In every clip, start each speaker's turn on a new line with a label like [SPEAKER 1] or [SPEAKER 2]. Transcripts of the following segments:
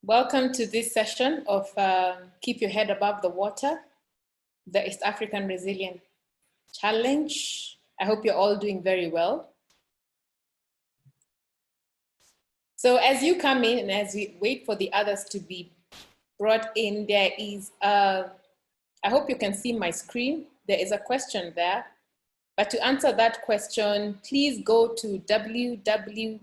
[SPEAKER 1] Welcome to this session of Keep Your Head Above the Water, the East African Resilient Challenge. I hope you're all doing very well. So as you come in and as we wait for the others to be brought in, there is, I hope you can see my screen. There is a question there. But to answer that question, please go to www.menti.com.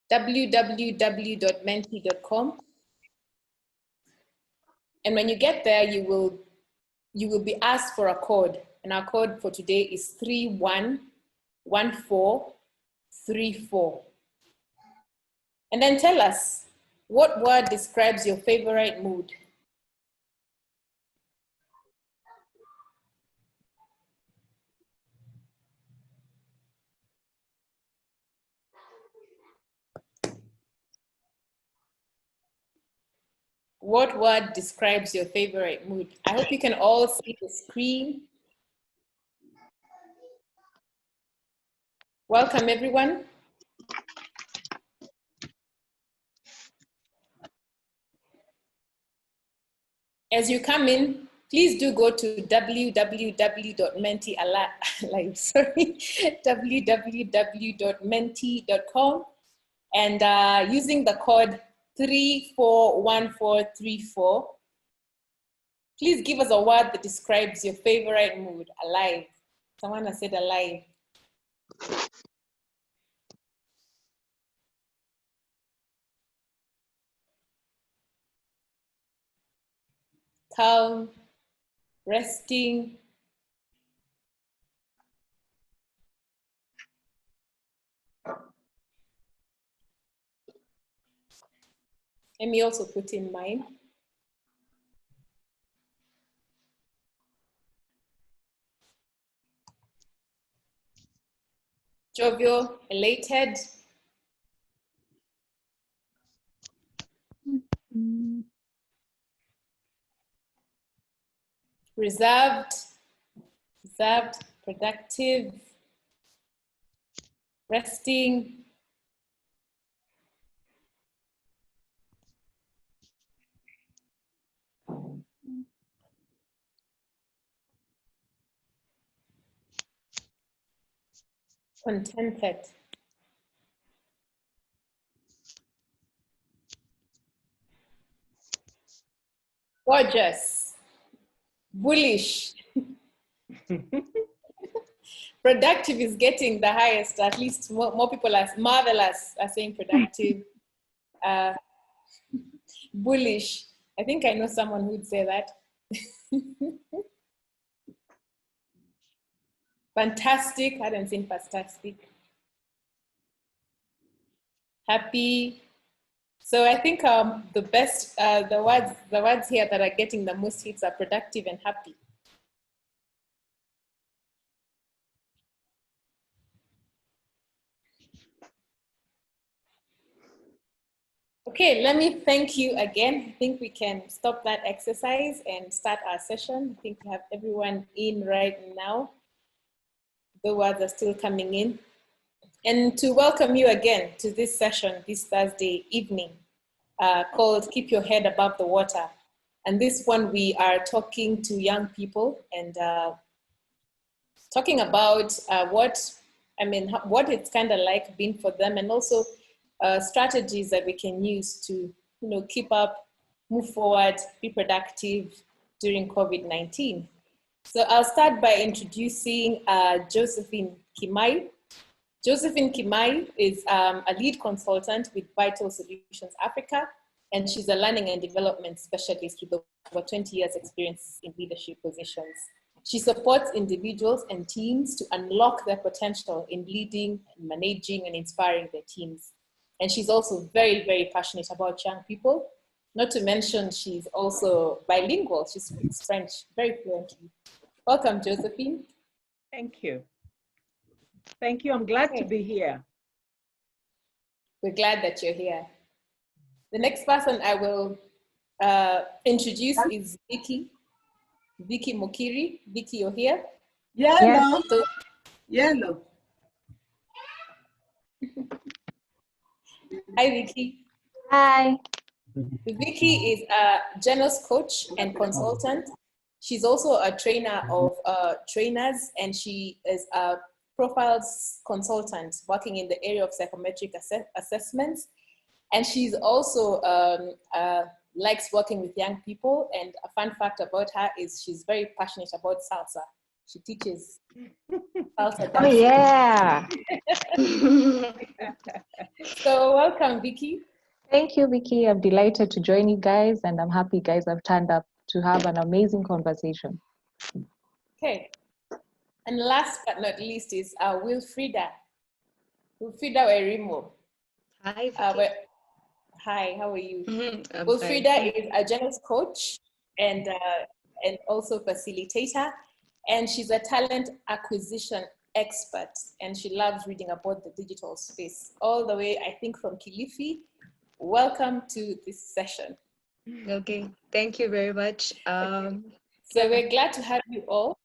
[SPEAKER 1] www.menti.com. And when you get there, you will be asked for a code. And our code for today is 311434. And then tell us, what word describes your favorite mood? What word describes your favorite mood? I hope you can all see the screen. Welcome, everyone. As you come in, please do go to www.menti.com and using the code 341434, please give us a word that describes your favorite mood. Alive. Someone has said alive. Calm, resting. Let me also put in mine. Jovial, elated. Reserved, productive, resting, contented. Gorgeous, bullish. Productive is getting the highest, at least more people are marvelous are saying productive. Bullish. I think I know someone who would say that. Fantastic. I hadn't seen fantastic. Happy. So I think the best, the words here that are getting the most hits are productive and happy. Okay, let me thank you again. I think we can stop that exercise and start our session. I think we have everyone in right now. The words are still coming in. And to welcome you again to this session this Thursday evening called Keep Your Head Above the Water. And this one we are talking to young people and talking about what it's kind of like been for them, and also strategies that we can use to, keep up, move forward, be productive during COVID-19. So I'll start by introducing Josephine KIMAI. Josephine KIMAI is a lead consultant with Vital Solutions Africa, and she's a learning and development specialist with over 20 years experience in leadership positions. She supports individuals and teams to unlock their potential in leading, managing, and inspiring their teams. And she's also very, very passionate about young people. Not to mention, she's also bilingual. She speaks French very fluently. Welcome, Josephine.
[SPEAKER 2] Thank you. Thank you. I'm glad to be here.
[SPEAKER 1] We're glad that you're here. The next person I will introduce is Vicky. Vicky Mukiri. Vicky, you're here?
[SPEAKER 3] Yeah,
[SPEAKER 1] yes.
[SPEAKER 3] no. Yeah, no.
[SPEAKER 1] Hi, Vicky.
[SPEAKER 3] Hi.
[SPEAKER 1] Vicky is a Genos coach and consultant. She's also a trainer of trainers, and she is a profiles consultant working in the area of psychometric assessments. And she's also likes working with young people. And a fun fact about her is she's very passionate about salsa. She teaches salsa
[SPEAKER 3] Oh,
[SPEAKER 1] dancing.
[SPEAKER 3] yeah.
[SPEAKER 1] So welcome, Vicky.
[SPEAKER 3] Thank you, Vicky. I'm delighted to join you guys, and I'm happy you guys have turned up to have an amazing conversation.
[SPEAKER 1] Okay. And last but not least is Wilfrida. Wilfrida Wairimu.
[SPEAKER 4] Hi, Vicky.
[SPEAKER 1] Hi, how are you?
[SPEAKER 4] I'm
[SPEAKER 1] Wilfrida
[SPEAKER 4] fine.
[SPEAKER 1] is a Genos coach and also facilitator, and she's a talent acquisition expert, and she loves reading about the digital space, all the way, I think, from Kilifi. Welcome to this session.
[SPEAKER 4] Okay, thank you very much.
[SPEAKER 1] So we're glad to have you all.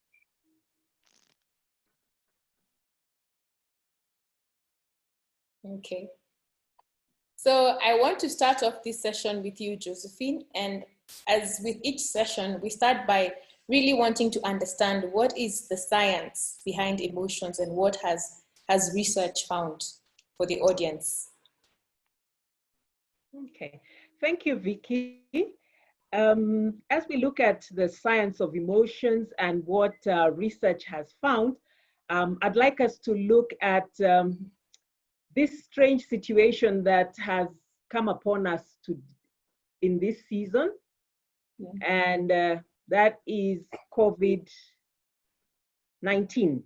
[SPEAKER 1] Okay. So I want to start off this session with you, Josephine. And as with each session, we start by really wanting to understand what is the science behind emotions and what has research found for the audience.
[SPEAKER 2] Okay, thank you, Vicky. As we look at the science of emotions and what research has found, I'd like us to look at this strange situation that has come upon us in this season, and that is COVID-19.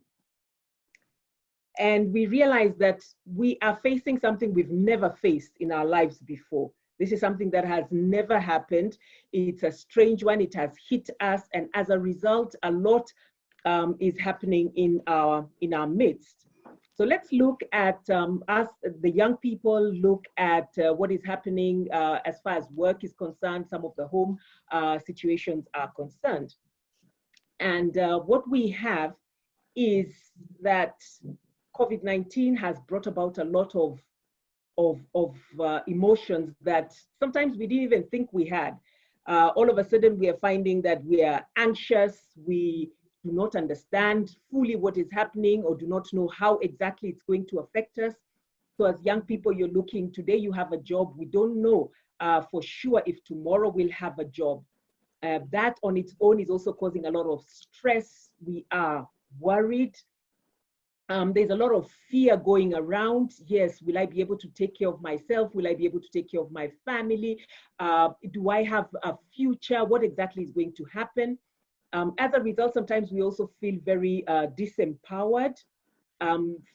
[SPEAKER 2] And we realize that we are facing something we've never faced in our lives before. This is something that has never happened. It's a strange one. It has hit us, and as a result, a lot is happening in our midst. So let's look at us, the young people, look at what is happening as far as work is concerned, some of the home situations are concerned. And what we have is that COVID-19 has brought about a lot of emotions that sometimes we didn't even think we had. All of a sudden, we are finding that we are anxious, we do not understand fully what is happening or do not know how exactly it's going to affect us. So as young people, you're looking, today you have a job, we don't know for sure if tomorrow we'll have a job. That on its own is also causing a lot of stress. We are worried. There's a lot of fear going around. Yes, will I be able to take care of myself? Will I be able to take care of my family? Do I have a future? What exactly is going to happen? As a result, sometimes we also feel very disempowered,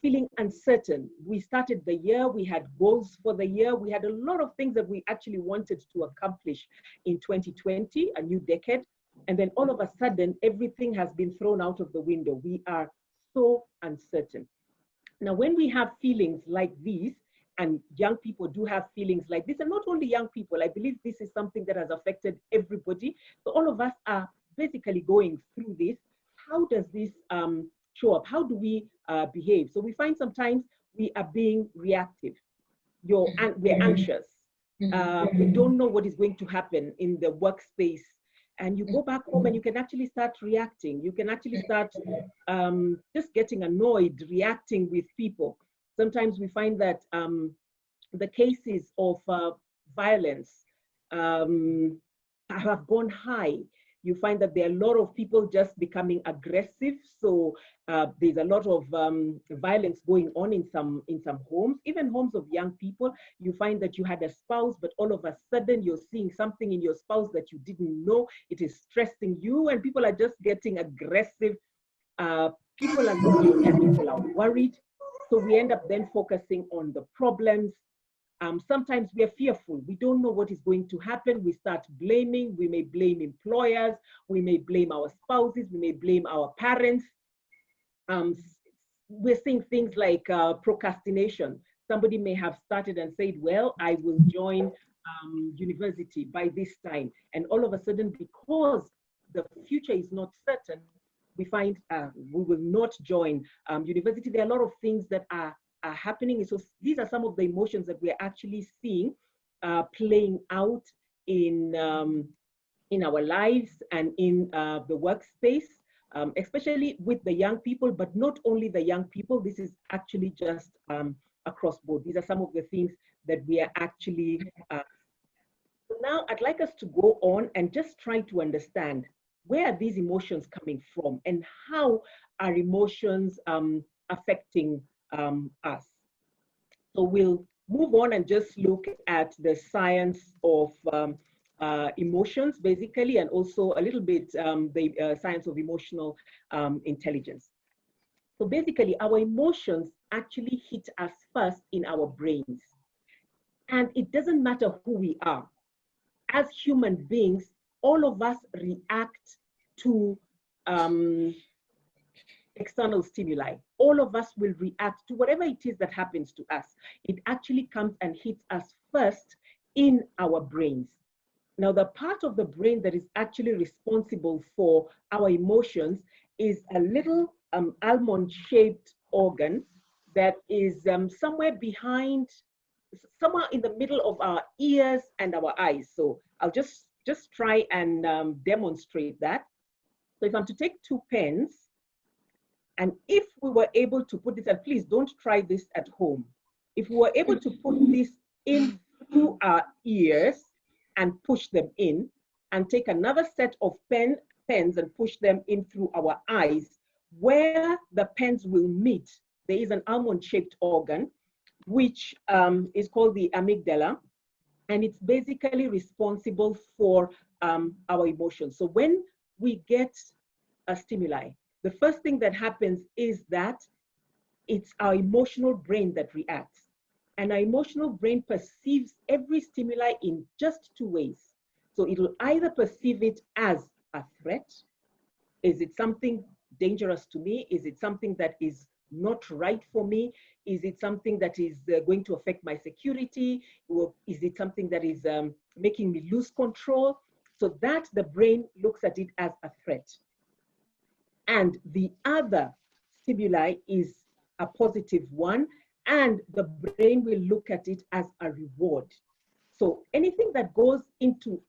[SPEAKER 2] feeling uncertain. We started the year, we had goals for the year, we had a lot of things that we actually wanted to accomplish in 2020, a new decade. And then all of a sudden, everything has been thrown out of the window. We are so uncertain. Now, when we have feelings like these, and young people do have feelings like this, and not only young people, I believe this is something that has affected everybody. So all of us are basically going through this. How does this show up? How do we behave? So we find sometimes we are being reactive. We're anxious. We don't know what is going to happen in the workspace. And you go back home and you can actually start reacting. You can actually start just getting annoyed, reacting with people. Sometimes we find that the cases of violence have gone high. You find that there are a lot of people just becoming aggressive. So there's a lot of violence going on in some homes, even homes of young people. You find that you had a spouse, but all of a sudden you're seeing something in your spouse that you didn't know. It is stressing you, and people are just getting aggressive. People are looking and people are worried. So we end up then focusing on the problems. Sometimes we are fearful. We don't know what is going to happen. We start blaming. We may blame employers. We may blame our spouses. We may blame our parents. We're seeing things like procrastination. Somebody may have started and said, well, I will join university by this time. And all of a sudden, because the future is not certain, we find we will not join university. There are a lot of things that are are happening. So these are some of the emotions that we're actually seeing playing out in our lives and in the workspace, especially with the young people, but not only the young people. This is actually just across board. These are some of the things that we are actually. So now I'd like us to go on and just try to understand where are these emotions coming from and how are emotions affecting us. So we'll move on and just look at the science of emotions, basically, and also a little bit the science of emotional intelligence. So basically, our emotions actually hit us first in our brains. And it doesn't matter who we are. As human beings, all of us react to external stimuli. All of us will react to whatever it is that happens to us. It actually comes and hits us first in our brains. Now, the part of the brain that is actually responsible for our emotions is a little almond-shaped organ that is somewhere behind, somewhere in the middle of our ears and our eyes. So I'll just try and demonstrate that. So if I'm to take two pens, and if we were able to put this, and please don't try this at home. If we were able to put this in through our ears and push them in, and take another set of pens and push them in through our eyes, where the pens will meet, there is an almond-shaped organ, which is called the amygdala, and it's basically responsible for our emotions. So when we get a stimuli, the first thing that happens is that it's our emotional brain that reacts. And our emotional brain perceives every stimuli in just two ways. So it will either perceive it as a threat. Is it something dangerous to me? Is it something that is not right for me? Is it something that is going to affect my security? Or is it something that is making me lose control? So that the brain looks at it as a threat. And the other stimuli is a positive one, and the brain will look at it as a reward. So anything that goes into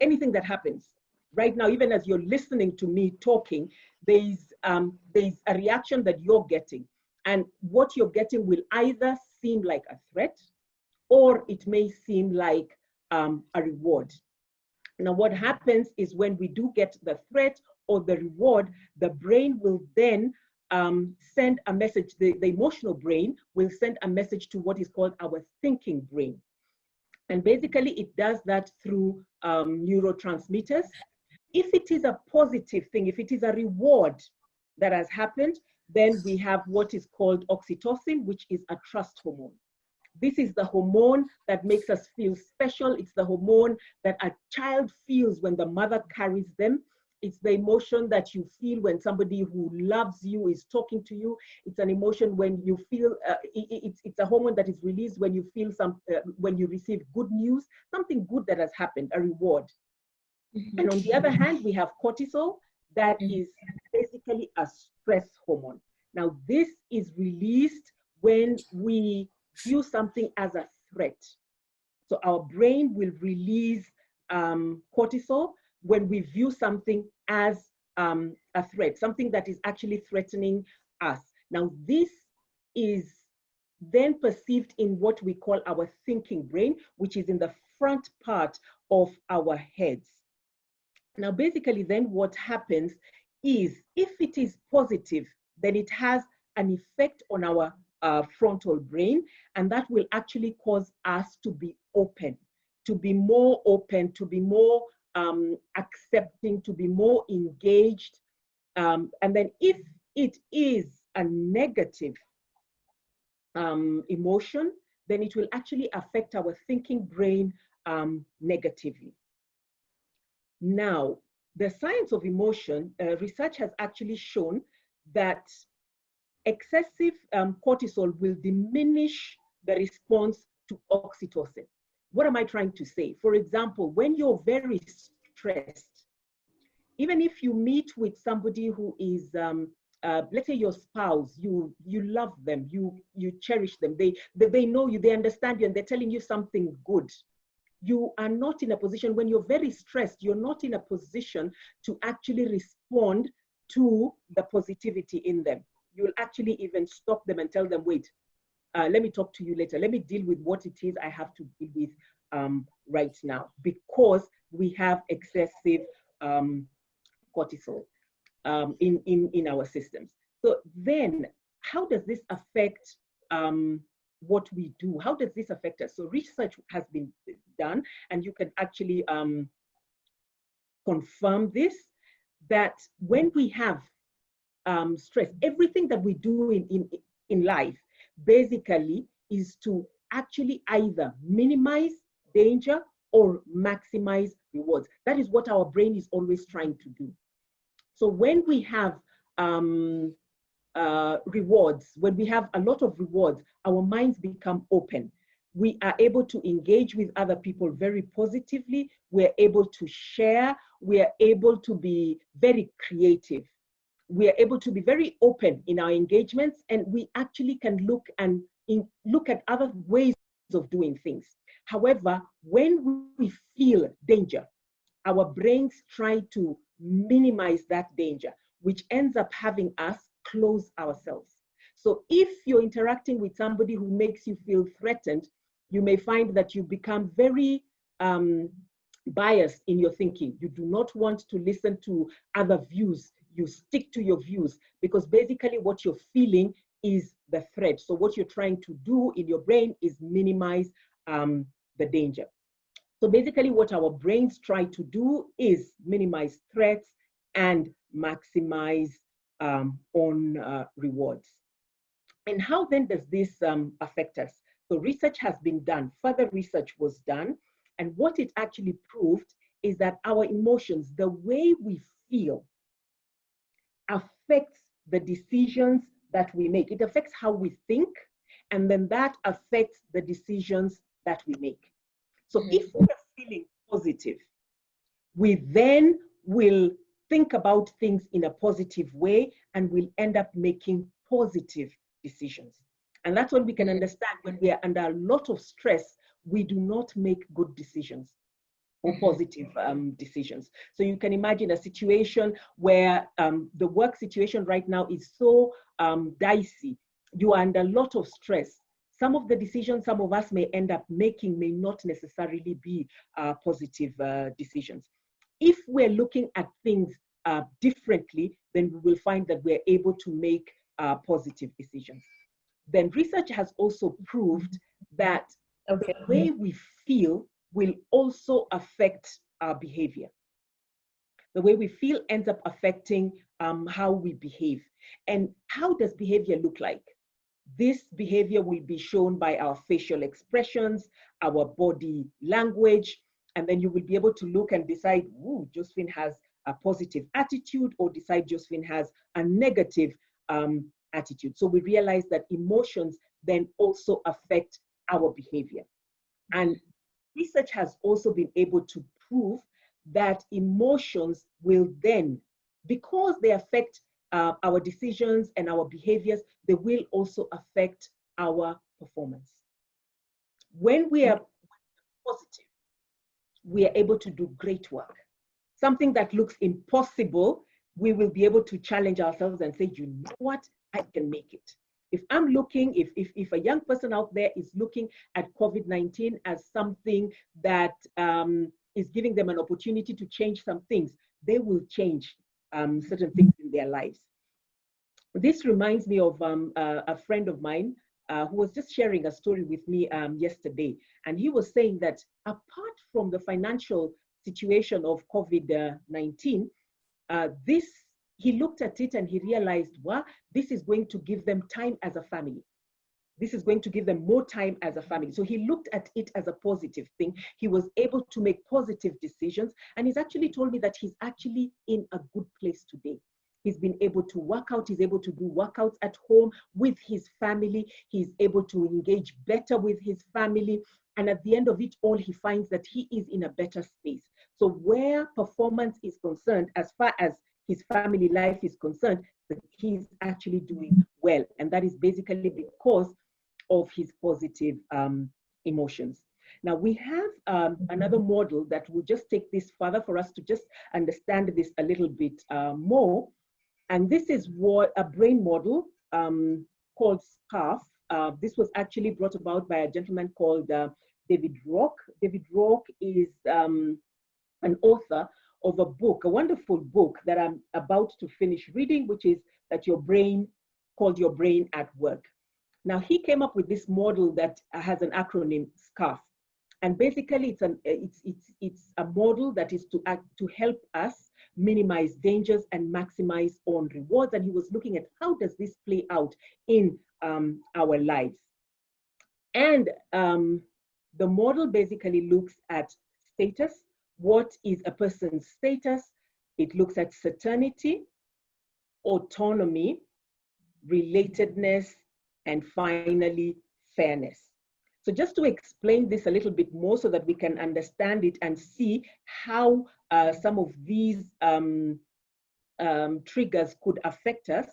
[SPEAKER 2] anything that happens right now, even as you're listening to me talking, there's a reaction that you're getting. And what you're getting will either seem like a threat, or it may seem like a reward. Now, what happens is when we do get the threat or the reward, the brain will then send a message, the emotional brain will send a message to what is called our thinking brain. And basically it does that through neurotransmitters. If it is a positive thing, if it is a reward that has happened, then we have what is called oxytocin, which is a trust hormone. This is the hormone that makes us feel special. It's the hormone that a child feels when the mother carries them. It's the emotion that you feel when somebody who loves you is talking to you. It's an emotion when you feel, it's a hormone that is released when you feel when you receive good news, something good that has happened, a reward. Mm-hmm. And on the other hand, we have cortisol, that is basically a stress hormone. Now, this is released when we view something as a threat. So our brain will release cortisol when we view something as a threat, something that is actually threatening us. Now, this is then perceived in what we call our thinking brain, which is in the front part of our heads. Now, basically then what happens is, if it is positive, then it has an effect on our frontal brain, and that will actually cause us to be open, to be more open, to be more accepting, to be more engaged. And then if it is a negative emotion, then it will actually affect our thinking brain negatively. Now, the science of emotion, research has actually shown that excessive cortisol will diminish the response to oxytocin. What am I trying to say? For example, when you're very stressed, even if you meet with somebody who is let's say your spouse, you love them, you cherish them, they know you, they understand you, and they're telling you something good. You are not in a position, when you're very stressed, you're not in a position to actually respond to the positivity in them. You'll actually even stop them and tell them, wait, let me talk to you later. Let me deal with what it is I have to deal with right now, because we have excessive cortisol in our systems. So then how does this affect what we do? How does this affect us? So research has been done, and you can actually confirm this, that when we have stress, everything that we do in life basically is to actually either minimize danger or maximize rewards. That is what our brain is always trying to do. So when we have rewards, when we have a lot of rewards, our minds become open. We are able to engage with other people very positively. We're able to share. We are able to be very creative. We are able to be very open in our engagements, and we actually can look at other ways of doing things. However, when we feel danger, our brains try to minimize that danger, which ends up having us close ourselves. So if you're interacting with somebody who makes you feel threatened, you may find that you become very biased in your thinking. You do not want to listen to other views. You stick to your views, because basically what you're feeling is the threat. So what you're trying to do in your brain is minimize the danger. So basically what our brains try to do is minimize threats and maximize on rewards. And how then does this affect us? So research has been done, further research was done, and what it actually proved is that our emotions, the way we feel, affects the decisions that we make. It affects how we think, and then that affects the decisions that we make. So if we are feeling positive, we then will think about things in a positive way, and we'll end up making positive decisions. And that's when we can understand, when we are under a lot of stress, we do not make good decisions or positive decisions. So you can imagine a situation where the work situation right now is so dicey. You are under a lot of stress. Some of the decisions some of us may end up making may not necessarily be positive decisions. If we're looking at things differently, then we will find that we're able to make positive decisions. Then research has also proved that the way we feel will also affect our behavior. The way we feel ends up affecting how we behave. And how does behavior look like? This behavior will be shown by our facial expressions, our body language, and then you will be able to look and decide, ooh, Josephine has a positive attitude, or decide Josephine has a negative attitude. So we realize that emotions then also affect our behavior. And research has also been able to prove that emotions will then, because they affect our decisions and our behaviors, they will also affect our performance. When we are positive, we are able to do great work. Something that looks impossible, we will be able to challenge ourselves and say, you know what, I can make it. If I'm looking, if a young person out there is looking at COVID-19 as something that is giving them an opportunity to change some things, they will change certain things in their lives. This reminds me of a friend of mine who was just sharing a story with me yesterday. And he was saying that apart from the financial situation of COVID-19, he looked at it and he realized, wow, this is going to give them time as a family. This is going to give them more time as a family. So he looked at it as a positive thing. He was able to make positive decisions. And he's actually told me that he's actually in a good place today. He's been able to work out. He's able to do workouts at home with his family. He's able to engage better with his family. And at the end of it all, he finds that he is in a better space. So where performance is concerned, as far as his family life is concerned, that he's actually doing well. And that is basically because of his positive emotions. Now we have another model that will just take this further for us to just understand this a little bit more. And this is what a brain model called SCARF. This was actually brought about by a gentleman called David Rock. David Rock is an author of a book, a wonderful book that I'm about to finish reading, which is that your brain, called Your Brain at Work. Now he came up with this model that has an acronym SCARF. And basically it's a model that is to help us minimize dangers and maximize on rewards. And he was looking at how does this play out in our lives. And the model basically looks at status. What is a person's status? It looks at certainty, autonomy, relatedness, and finally, fairness. So just to explain this a little bit more so that we can understand it and see how some of these triggers could affect us,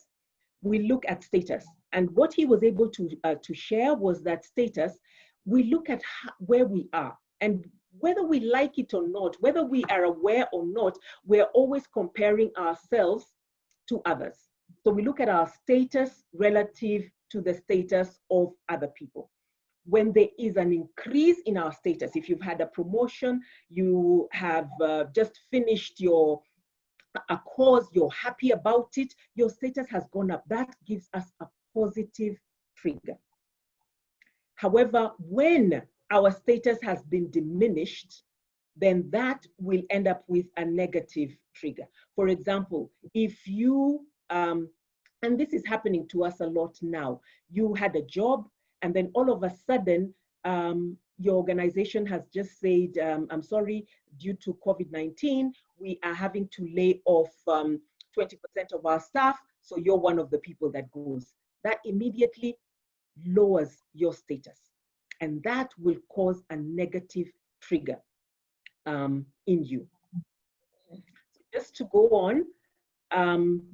[SPEAKER 2] we look at status. And what he was able to share was that status, we look at where we are, and whether we like it or not, whether we are aware or not, we're always comparing ourselves to others. So we look at our status relative to the status of other people. When there is an increase in our status, if you've had a promotion, you have just finished a course, you're happy about it, your status has gone up. That gives us a positive trigger. However, when our status has been diminished, then that will end up with a negative trigger. For example, if you, and this is happening to us a lot now, you had a job and then all of a sudden, your organization has just said, I'm sorry, due to COVID-19, we are having to lay off 20% of our staff, so you're one of the people that goes. That immediately lowers your status. And that will cause a negative trigger in you. Just to go on,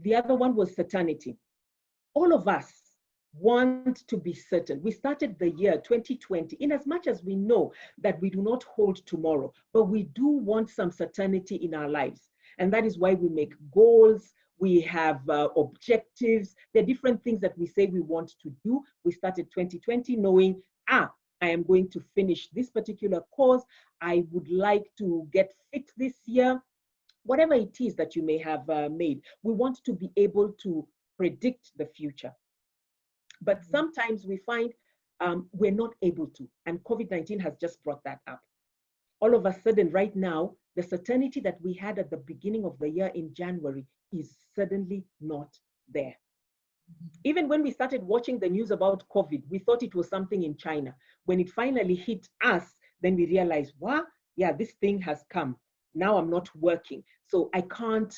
[SPEAKER 2] the other one was certainty. All of us want to be certain. We started the year 2020, in as much as we know that we do not hold tomorrow, but we do want some certainty in our lives. And that is why we make goals, we have objectives, there are different things that we say we want to do. We started 2020 knowing, I am going to finish this particular course. I would like to get fit this year. Whatever it is that you may have made, we want to be able to predict the future. But sometimes we find we're not able to, and COVID-19 has just brought that up. All of a sudden, right now, the certainty that we had at the beginning of the year in January is suddenly not there. Even when we started watching the news about COVID, we thought it was something in China. When it finally hit us, then we realized, wow, yeah, this thing has come. Now I'm not working. So I can't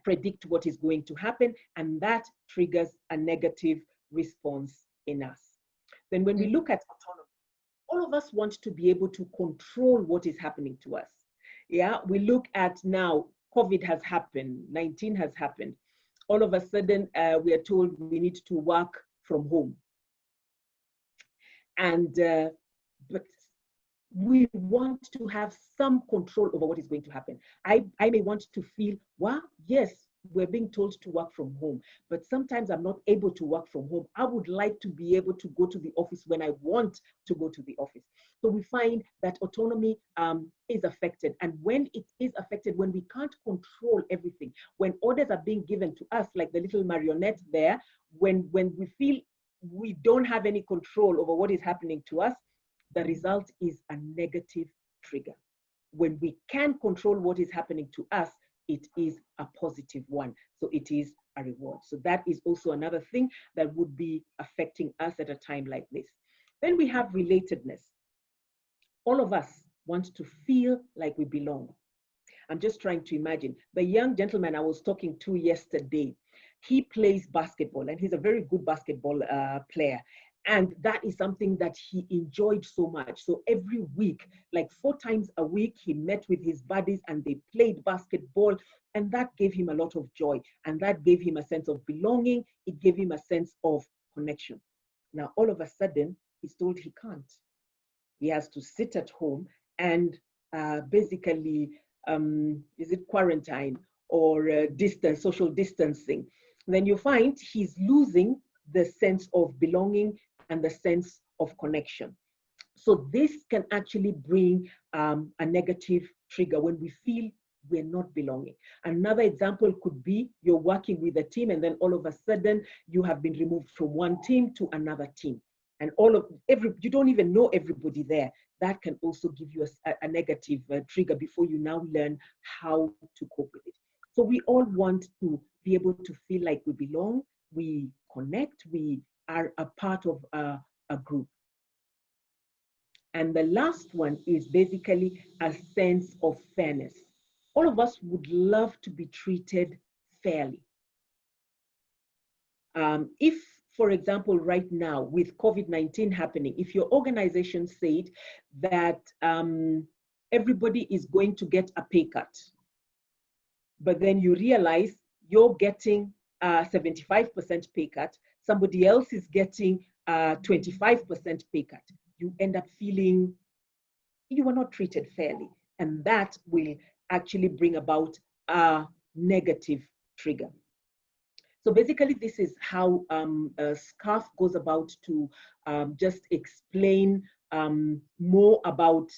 [SPEAKER 2] predict what is going to happen. And that triggers a negative response in us. Then when we look at autonomy, all of us want to be able to control what is happening to us. Yeah, we look at now, COVID has happened, 19 has happened. All of a sudden, we are told we need to work from home. And, but we want to have some control over what is going to happen. I may want to feel, well, yes, we're being told to work from home, but sometimes I'm not able to work from home. I would like to be able to go to the office when I want to go to the office. So we find that autonomy is affected. And when it is affected, when we can't control everything, when orders are being given to us, like the little marionette there, when we feel we don't have any control over what is happening to us, the result is a negative trigger. When we can control what is happening to us, it is a positive one. So it is a reward. So that is also another thing that would be affecting us at a time like this. Then we have relatedness. All of us want to feel like we belong. I'm just trying to imagine the young gentleman I was talking to yesterday. He plays basketball and he's a very good basketball player. And that is something that he enjoyed so much. So every week, like 4 times a week, he met with his buddies and they played basketball. And that gave him a lot of joy. And that gave him a sense of belonging. It gave him a sense of connection. Now, all of a sudden, he's told he can't. He has to sit at home and basically, is it quarantine or distance, social distancing? Then you find he's losing the sense of belonging and the sense of connection. So this can actually bring a negative trigger when we feel we're not belonging. Another example could be you're working with a team and then all of a sudden you have been removed from one team to another team. And you don't even know everybody there. That can also give you a negative trigger before you now learn how to cope with it. So we all want to be able to feel like we belong, we connect, we are a part of a group. And the last one is basically a sense of fairness. All of us would love to be treated fairly. If, for example, right now with COVID-19 happening, if your organization said that everybody is going to get a pay cut, but then you realize you're getting a 75% pay cut, somebody else is getting a 25% pay cut, you end up feeling you were not treated fairly. And that will actually bring about a negative trigger. So basically, this is how SCARF goes about to just explain more about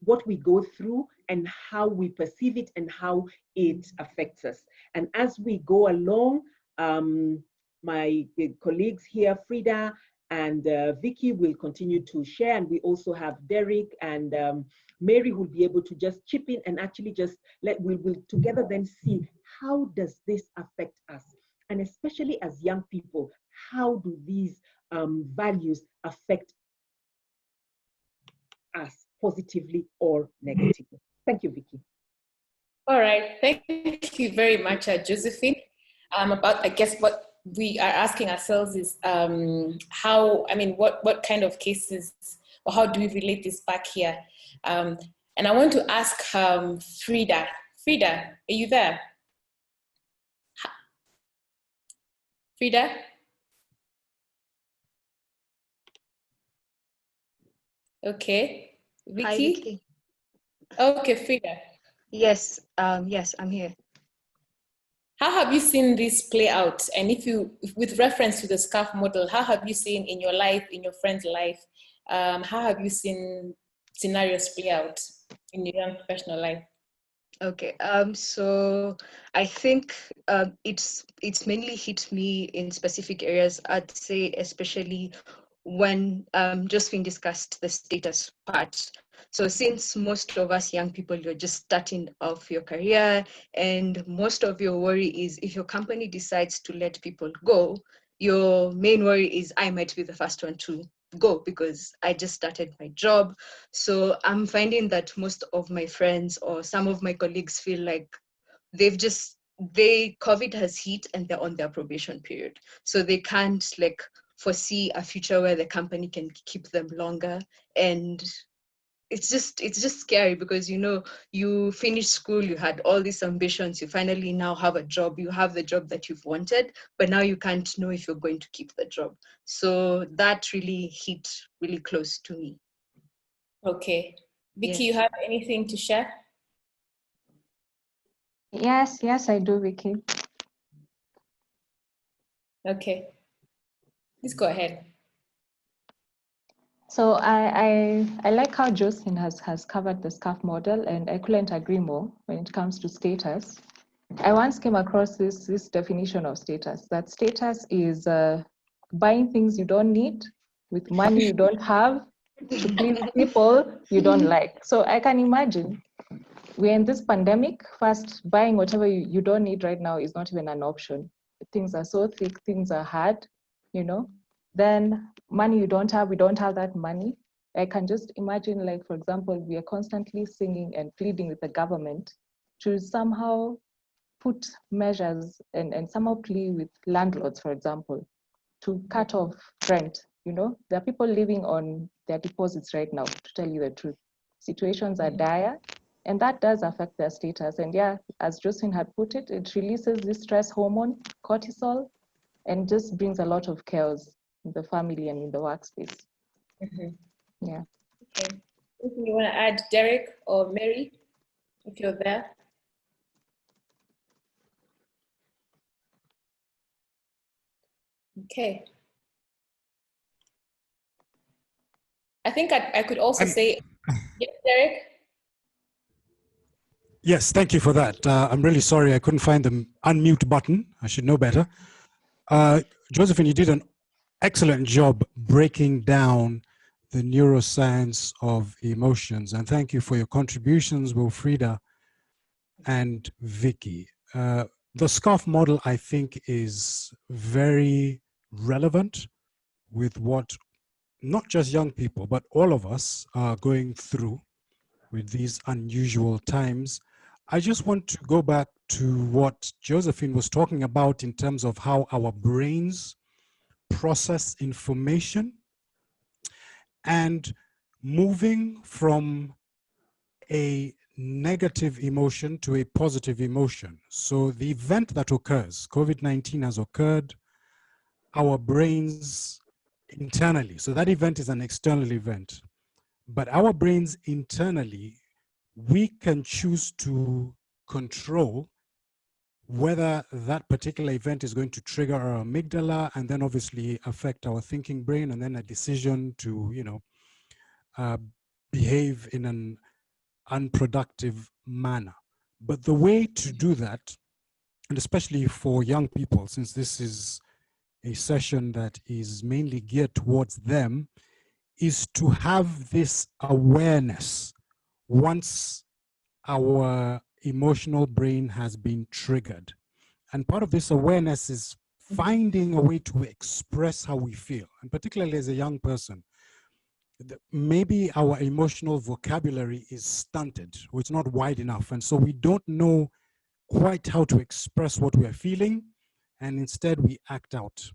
[SPEAKER 2] what we go through and how we perceive it and how it affects us. And as we go along, my colleagues here, Frida and Vicky, will continue to share. And we also have Derek and Mary who will be able to just chip in and actually just we'll together then see how does this affect us? And especially as young people, how do these values affect us positively or negatively? What Vicky?
[SPEAKER 1] All right, thank you very much, Josephine. I guess what we are asking ourselves is what kind of cases or how do we relate this back here? And I want to ask Frida. Frida, are you there? Frida? Okay. Vicky?
[SPEAKER 4] Hi, Vicky.
[SPEAKER 1] Okay, Frida.
[SPEAKER 4] Yes, yes, I'm here.
[SPEAKER 1] How have you seen this play out? And with reference to the SCARF model, how have you seen in your life, in your friend's life, how have you seen scenarios play out in your young professional life?
[SPEAKER 4] Okay, so I think it's mainly hit me in specific areas. I'd say especially when Josephine discussed the status part. So since most of us young people, you're just starting off your career and most of your worry is if your company decides to let people go, your main worry is I might be the first one to go because I just started my job. So I'm finding that most of my friends or some of my colleagues feel like COVID has hit and they're on their probation period. So they can't foresee a future where the company can keep them longer. And it's just scary because you finished school, you had all these ambitions, you finally now have a job, you have the job that you've wanted, but now you can't know if you're going to keep the job. So that really hit really close to me.
[SPEAKER 1] Okay. Vicky, You have anything to share?
[SPEAKER 3] Yes, I do, Vicky.
[SPEAKER 1] Okay. Please go ahead.
[SPEAKER 3] So I like how Josephine has covered the SCARF model, and I couldn't agree more when it comes to status. I once came across this definition of status, that status is buying things you don't need with money you don't have to please people you don't like. So I can imagine we're in this pandemic, first buying whatever you don't need right now is not even an option. Things are so thick, things are hard, Then money you don't have, we don't have that money. I can just imagine, for example, we are constantly singing and pleading with the government to somehow put measures and somehow plea with landlords, for example, to cut off rent, You know, there are people living on their deposits right now, to tell you the truth. Situations are dire, and that does affect their status. And yeah, as Josephine had put it, it releases this stress hormone, cortisol, and just brings a lot of chaos in the family and in the workspace. Yeah.
[SPEAKER 1] Okay. Anything you want to add, Derek or Mary, if you're there? Okay. I think I could also say, yes, Derek?
[SPEAKER 5] Yes, thank you for that. I'm really sorry I couldn't find the unmute button. I should know better. Josephine, you did an excellent job breaking down the neuroscience of emotions. And thank you for your contributions, Wilfrida and Vicky. The SCARF model, I think, is very relevant with what not just young people, but all of us are going through with these unusual times. I just want to go back to what Josephine was talking about in terms of how our brains process information and moving from a negative emotion to a positive emotion. So the event that occurs, COVID-19 has occurred, our brains internally, so that event is an external event, but our brains internally, we can choose to control whether that particular event is going to trigger our amygdala and then obviously affect our thinking brain, and then a decision to, you know, behave in an unproductive manner. But the way to do that, and especially for young people, since this is a session that is mainly geared towards them, is to have this awareness once our emotional brain has been triggered. And part of this awareness is finding a way to express how we feel. And particularly as a young person, maybe our emotional vocabulary is stunted, or it's not wide enough. And so we don't know quite how to express what we are feeling. And instead we act out.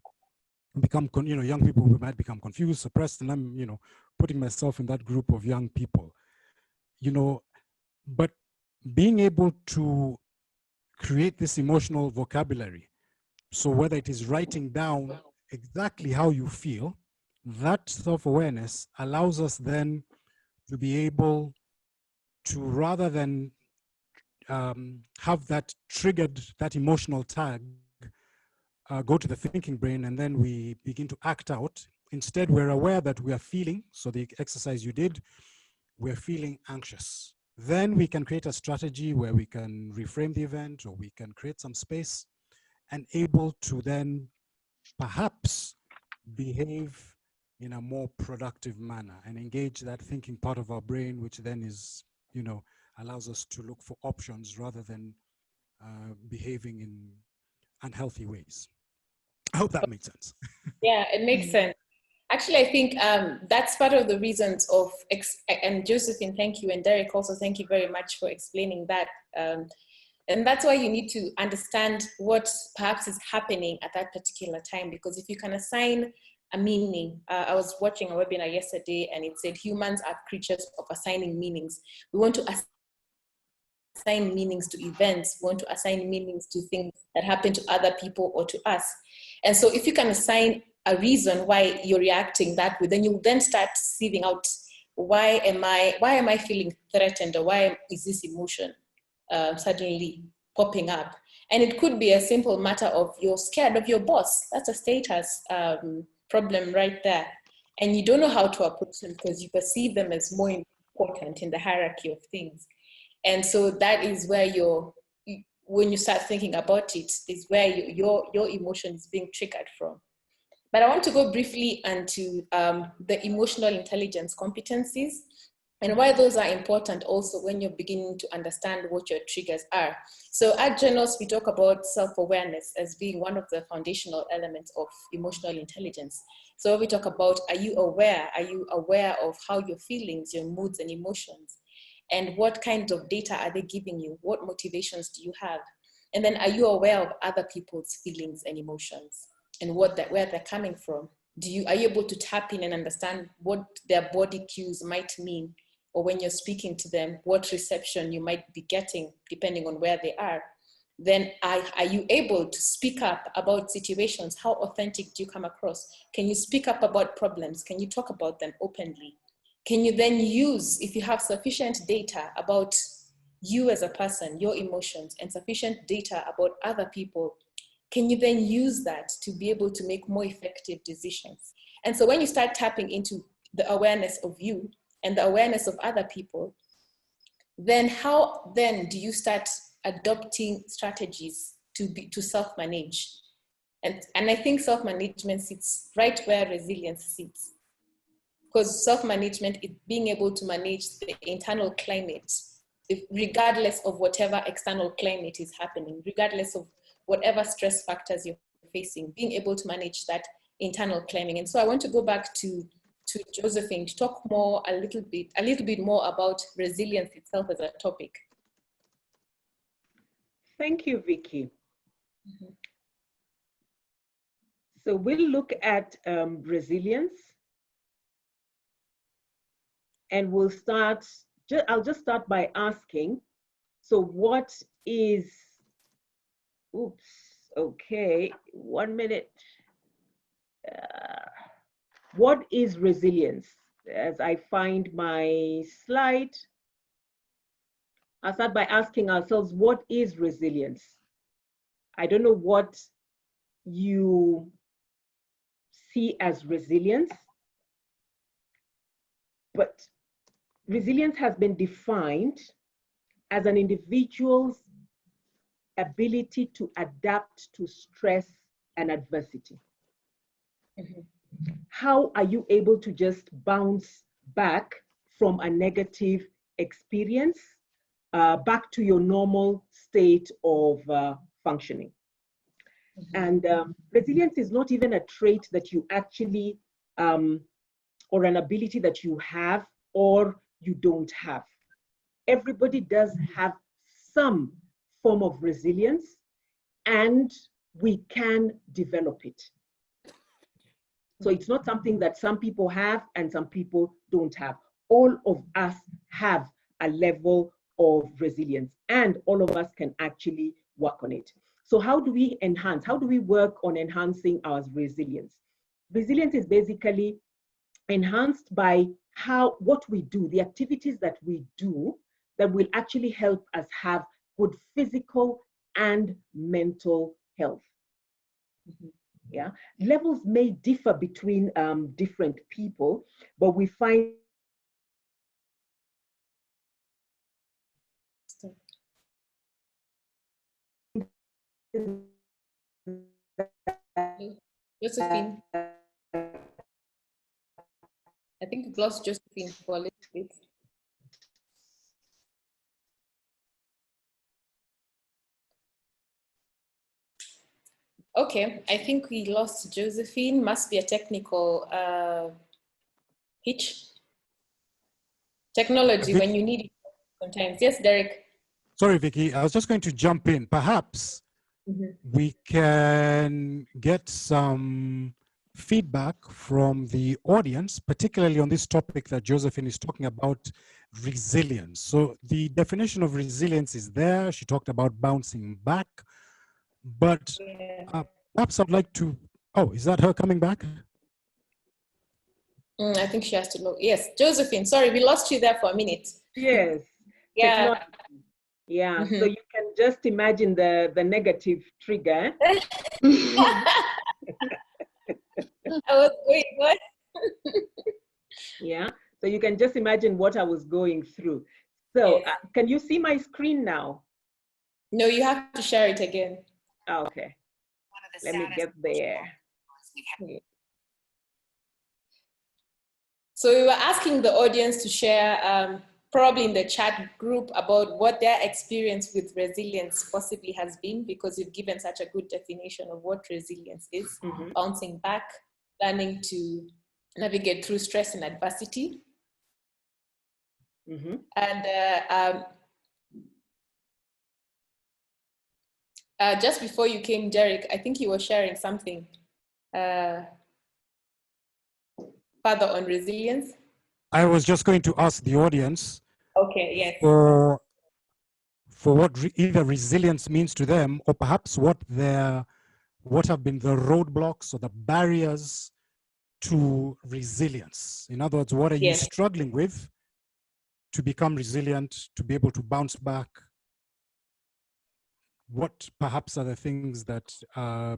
[SPEAKER 5] Become, you know, young people who might become confused, suppressed, and I'm, you know, putting myself in that group of young people, you know, but being able to create this emotional vocabulary. So whether it is writing down exactly how you feel, that self-awareness allows us then to be able to, rather than have that triggered, that emotional tag, go to the thinking brain and then we begin to act out. Instead, we're aware that we are feeling, so the exercise you did, we're feeling anxious. Then we can create a strategy where we can reframe the event, or we can create some space and able to then perhaps behave in a more productive manner and engage that thinking part of our brain, which then is, you know, allows us to look for options rather than behaving in unhealthy ways. I hope that makes sense.
[SPEAKER 1] Yeah, it makes sense. Actually, I think that's part of the reasons of, and Josephine, thank you, and Derek also, thank you very much for explaining that. And that's why you need to understand what perhaps is happening at that particular time, because if you can assign a meaning, I was watching a webinar yesterday and it said humans are creatures of assigning meanings. We want to assign meanings to events, we want to assign meanings to things that happen to other people or to us. And so if you can assign a reason why you're reacting that way, then you'll then start sieving out, why am I feeling threatened, or why is this emotion suddenly popping up? And it could be a simple matter of you're scared of your boss. That's a status problem right there. And you don't know how to approach them because you perceive them as more important in the hierarchy of things. And so that is where when you start thinking about it, is where your emotion is being triggered from. But I want to go briefly into the emotional intelligence competencies and why those are important also when you're beginning to understand what your triggers are. So at Genos, we talk about self-awareness as being one of the foundational elements of emotional intelligence. So we talk about, are you aware? Are you aware of how your feelings, your moods and emotions? And what kinds of data are they giving you? What motivations do you have? And then are you aware of other people's feelings and emotions and where they're coming from? are you able to tap in and understand what their body cues might mean, or when you're speaking to them, what reception you might be getting depending on where they are? Then are you able to speak up about situations? How authentic do you come across? Can you speak up about problems? Can you talk about them openly? Can you then use, if you have sufficient data about you as a person, your emotions, and sufficient data about other people, can you then use that to be able to make more effective decisions? And so when you start tapping into the awareness of you and the awareness of other people, then how then do you start adopting strategies to self-manage? And I think self-management sits right where resilience sits. Because self-management is being able to manage the internal climate, regardless of whatever external climate is happening, regardless of whatever stress factors you're facing, being able to manage that internal climate. And so I want to go back to Josephine to talk more a little bit more about resilience itself as a topic.
[SPEAKER 2] Thank you, Vicky. So we'll look at resilience, and we'll start, I'll just start by asking, so what is, oops, okay, 1 minute. What is resilience? As I find my slide, I'll start by asking ourselves, what is resilience? I don't know what you see as resilience, but resilience has been defined as an individual's ability to adapt to stress and adversity. How are you able to just bounce back from a negative experience back to your normal state of functioning? And resilience is not even a trait that you actually, or an ability that you have or you don't have. Everybody does have some form of resilience, and we can develop it. So it's not something that some people have and some people don't have. All of us have a level of resilience, and all of us can actually work on it. So how do we enhance? How do we work on enhancing our resilience? Resilience is basically enhanced by what we do, the activities that we do that will actually help us have good physical and mental health. Yeah, levels may differ between different people, but we find
[SPEAKER 1] Josephine, I think we've lost Josephine for a little bit. Okay, I think we lost Josephine. Must be a technical hitch. Technology, when you need it sometimes. Yes, Derek.
[SPEAKER 5] Sorry, Vicky, I was just going to jump in. Perhaps we can get some feedback from the audience, particularly on this topic that Josephine is talking about, resilience. So the definition of resilience is there. She talked about bouncing back, but perhaps I'd like to, oh, is that her coming back?
[SPEAKER 1] I think she has to know. Yes, Josephine, sorry, we lost you there for a minute.
[SPEAKER 2] Yes.
[SPEAKER 1] Yeah.
[SPEAKER 2] Yeah, so you can just imagine the negative trigger.
[SPEAKER 1] Wait, what?
[SPEAKER 2] Yeah, so you can just imagine what I was going through. So
[SPEAKER 1] Yes.
[SPEAKER 2] can you see my screen now?
[SPEAKER 1] No, you have to share it again.
[SPEAKER 2] Okay, let me get there.
[SPEAKER 1] So we were asking the audience to share, probably in the chat group, about what their experience with resilience possibly has been, because you've given such a good definition of what resilience is, bouncing back, learning to navigate through stress and adversity. And just before you came, Derek, I think you were sharing something. further on resilience?
[SPEAKER 5] I was just going to ask the audience
[SPEAKER 1] Okay, yes.
[SPEAKER 5] for what either resilience means to them, or perhaps what have been the roadblocks or the barriers to resilience. In other words, what are you
[SPEAKER 1] Yes.
[SPEAKER 5] struggling with to become resilient, to be able to bounce back? What perhaps are the things that,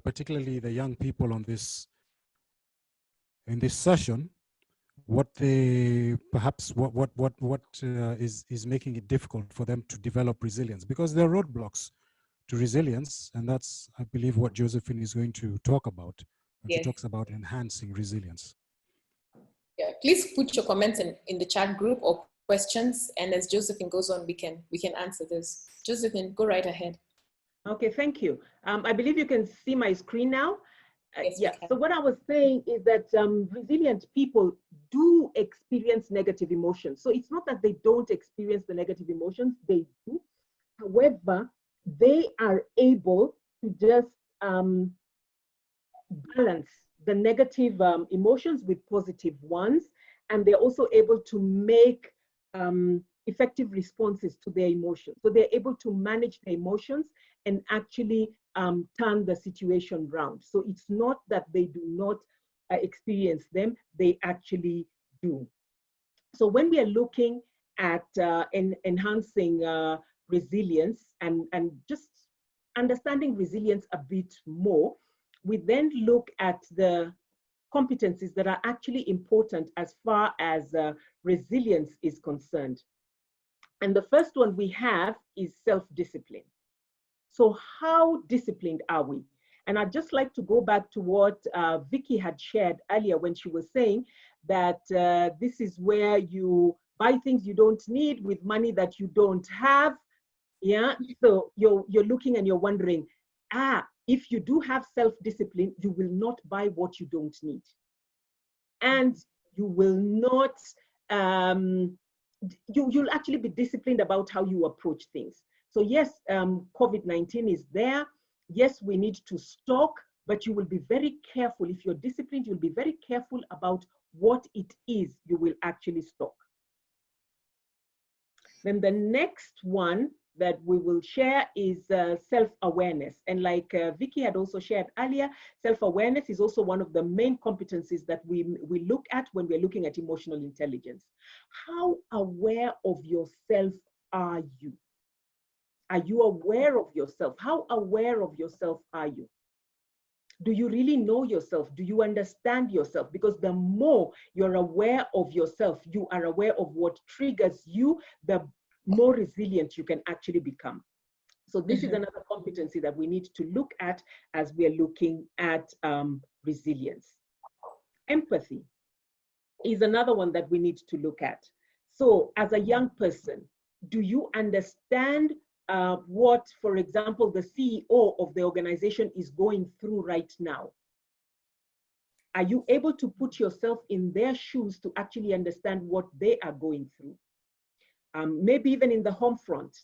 [SPEAKER 5] particularly the young people in this session, what they perhaps is making it difficult for them to develop resilience? Because there are roadblocks to resilience, and that's, I believe, what Josephine is going to talk about when she talks about enhancing resilience.
[SPEAKER 1] Yeah, please put your comments in the chat group or questions, and as Josephine goes on, we can answer this. Josephine, go right ahead.
[SPEAKER 2] Okay, thank you. I believe you can see my screen now.
[SPEAKER 1] Yes,
[SPEAKER 2] yeah, so what I was saying is that resilient people do experience negative emotions. So it's not that they don't experience the negative emotions, they do. However, they are able to just balance the negative emotions with positive ones, and they're also able to make effective responses to their emotions. So they're able to manage their emotions and actually turn the situation around. So it's not that they do not experience them, they actually do. So when we are looking at enhancing resilience and just understanding resilience a bit more, we then look at the competencies that are actually important as far as resilience is concerned. And the first one we have is self-discipline. So how disciplined are we? And I'd just like to go back to what Vicky had shared earlier when she was saying that this is where you buy things you don't need with money that you don't have. Yeah, so you're looking and you're wondering, if you do have self-discipline, you will not buy what you don't need. And you will not, you'll actually be disciplined about how you approach things. So yes, COVID-19 is there. Yes, we need to stock, but you will be very careful. If you're disciplined, you'll be very careful about what it is you will actually stock. Then the next one that we will share is self-awareness. And like Vicky had also shared earlier, self-awareness is also one of the main competencies that we look at when we're looking at emotional intelligence. How aware of yourself are you? Are you aware of yourself? How aware of yourself are you? Do you really know yourself? Do you understand yourself? Because the more you're aware of yourself, you are aware of what triggers you, the more resilient you can actually become. So this is another competency that we need to look at as we are looking at resilience. Empathy is another one that we need to look at. So as a young person, do you understand what, for example, the CEO of the organization is going through right now? Are you able to put yourself in their shoes to actually understand what they are going through? Maybe even in the home front,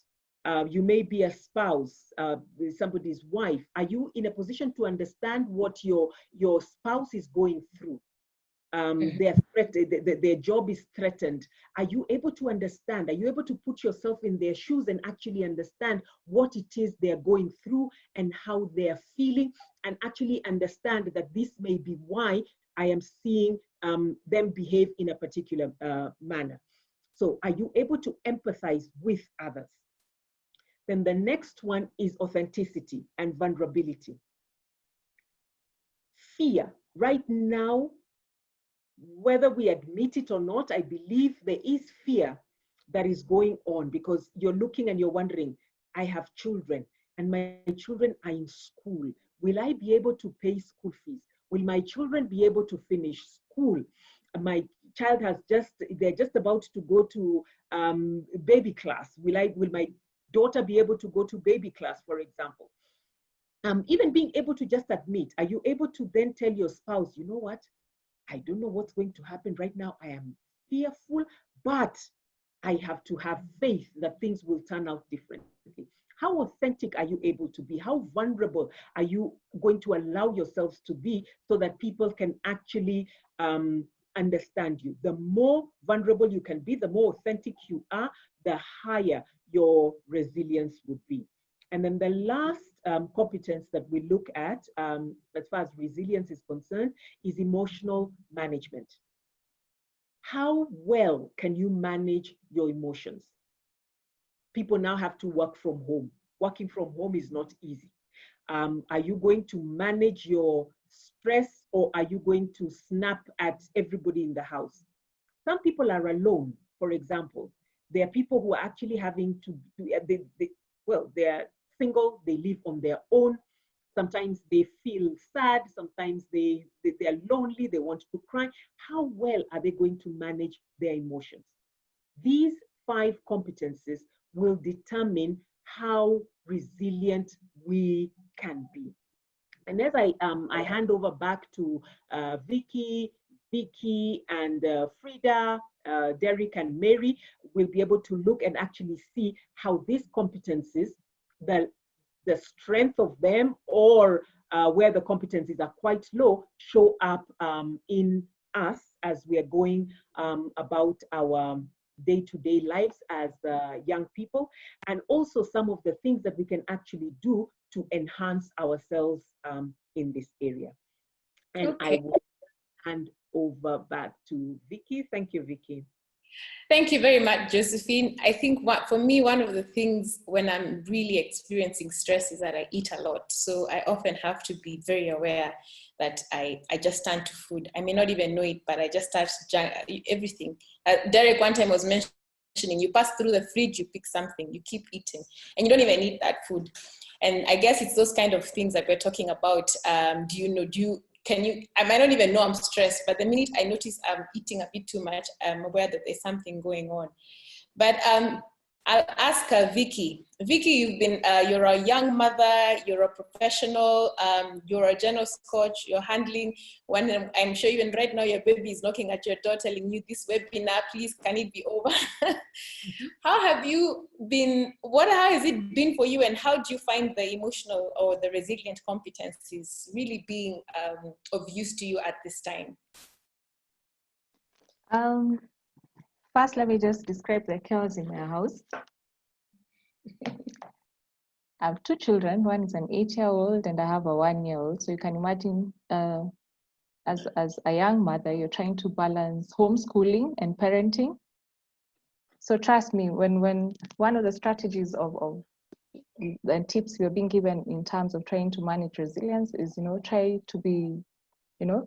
[SPEAKER 2] you may be a spouse, somebody's wife. Are you in a position to understand what your spouse is going through? Their job is threatened. Are you able to understand? Are you able to put yourself in their shoes and actually understand what it is they're going through and how they're feeling, and actually understand that this may be why I am seeing them behave in a particular manner? So are you able to empathize with others? Then the next one is authenticity and vulnerability. Fear. Right now, whether we admit it or not, I believe there is fear that is going on, because you're looking and you're wondering, I have children and my children are in school. Will I be able to pay school fees? Will my children be able to finish school? My child they're just about to go to baby class. Will my daughter be able to go to baby class, for example? Even being able to just admit, are you able to then tell your spouse, you know what? I don't know what's going to happen right now. I am fearful, but I have to have faith that things will turn out differently. How authentic are you able to be? How vulnerable are you going to allow yourselves to be so that people can actually understand you. The more vulnerable you can be, the more authentic you are, the higher your resilience would be. And then the last competence that we look at, as far as resilience is concerned, is emotional management. How well can you manage your emotions? People now have to work from home. Working from home is not easy. Are you going to manage your stress, or are you going to snap at everybody in the house? Some people are alone, for example. There are people who are actually having to do, they're single, they live on their own. Sometimes they feel sad, sometimes they're lonely, they want to cry. How well are they going to manage their emotions? These 5 competencies will determine how resilient we can be. And as I hand over back to Vicky, and Frida, Derek and Mary, will be able to look and actually see how these competencies, the strength of them, or where the competencies are quite low, show up in us as we are going about our day-to-day lives as young people, and also some of the things that we can actually do to enhance ourselves in this area. And okay. I will hand over back to Vicky. Thank you, Vicky.
[SPEAKER 1] Thank you very much, Josephine. I think for me, one of the things when I'm really experiencing stress is that I eat a lot. So I often have to be very aware that I just turn to food. I may not even know it, but I just start everything. Derek one time was mentioning, you pass through the fridge, you pick something, you keep eating, and you don't even eat that food. And I guess it's those kind of things that we're talking about. I might not even know I'm stressed, but the minute I notice I'm eating a bit too much, I'm aware that there's something going on. But I'll ask Vicky. Vicky, you're a young mother, you're a professional, you're a general coach, you're handling one. I'm sure even right now your baby is knocking at your door telling you, this webinar, please, can it be over? How has it been for you, and how do you find the emotional or the resilient competencies really being of use to you at this time?
[SPEAKER 3] First, let me just describe the chaos in my house. I have 2 children. One is an 8-year-old and I have a 1-year-old. So you can imagine, as a young mother, you're trying to balance homeschooling and parenting. So trust me, when one of the strategies of the tips we're being given in terms of trying to manage resilience is, try to be,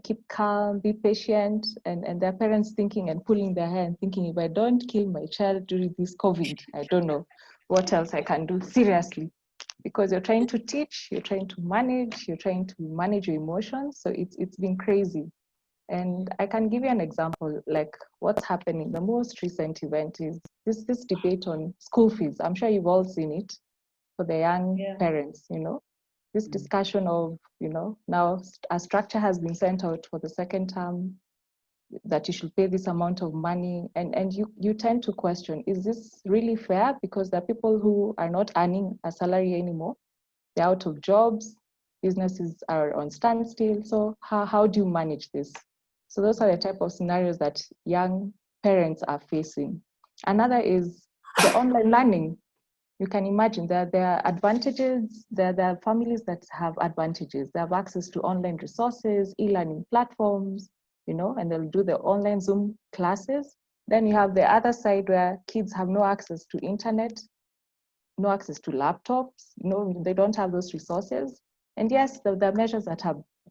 [SPEAKER 3] keep calm, be patient, and their parents thinking and pulling their hair and thinking, if I don't kill my child during this COVID, I don't know what else I can do, seriously. Because you're trying to teach, you're trying to manage your emotions. So it's been crazy. And I can give you an example, like what's happening. The most recent event is this debate on school fees. I'm sure you've all seen it for the young parents, this discussion of, now a structure has been sent out for the second term that you should pay this amount of money. And you tend to question, is this really fair? Because there are people who are not earning a salary anymore. They're out of jobs. Businesses are on standstill. So how do you manage this? So those are the type of scenarios that young parents are facing. Another is the online learning. You can imagine that there are advantages, there are families that have advantages. They have access to online resources, e-learning platforms, and they'll do the online Zoom classes. Then you have the other side where kids have no access to internet, no access to laptops, they don't have those resources. And yes, there are measures that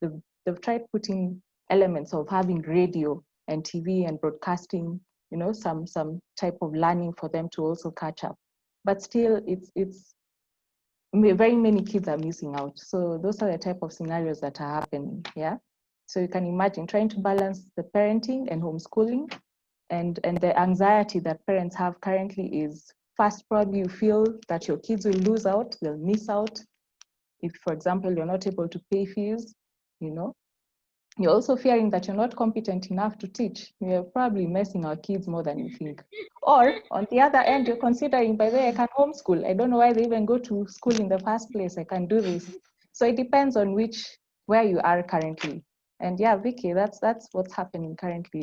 [SPEAKER 3] they've tried putting elements of having radio and TV and broadcasting, some type of learning for them to also catch up. But still, it's very many kids are missing out. So those are the type of scenarios that are happening, yeah? So you can imagine trying to balance the parenting and homeschooling, and the anxiety that parents have currently is, first, probably you feel that your kids will lose out, they'll miss out. If, for example, you're not able to pay fees, You're also fearing that you're not competent enough to teach. You're probably messing our kids more than you think. Or on the other end, you're considering, by the way, I can homeschool. I don't know why they even go to school in the first place. I can do this. So it depends on where you are currently. And yeah, Vicky, that's what's happening currently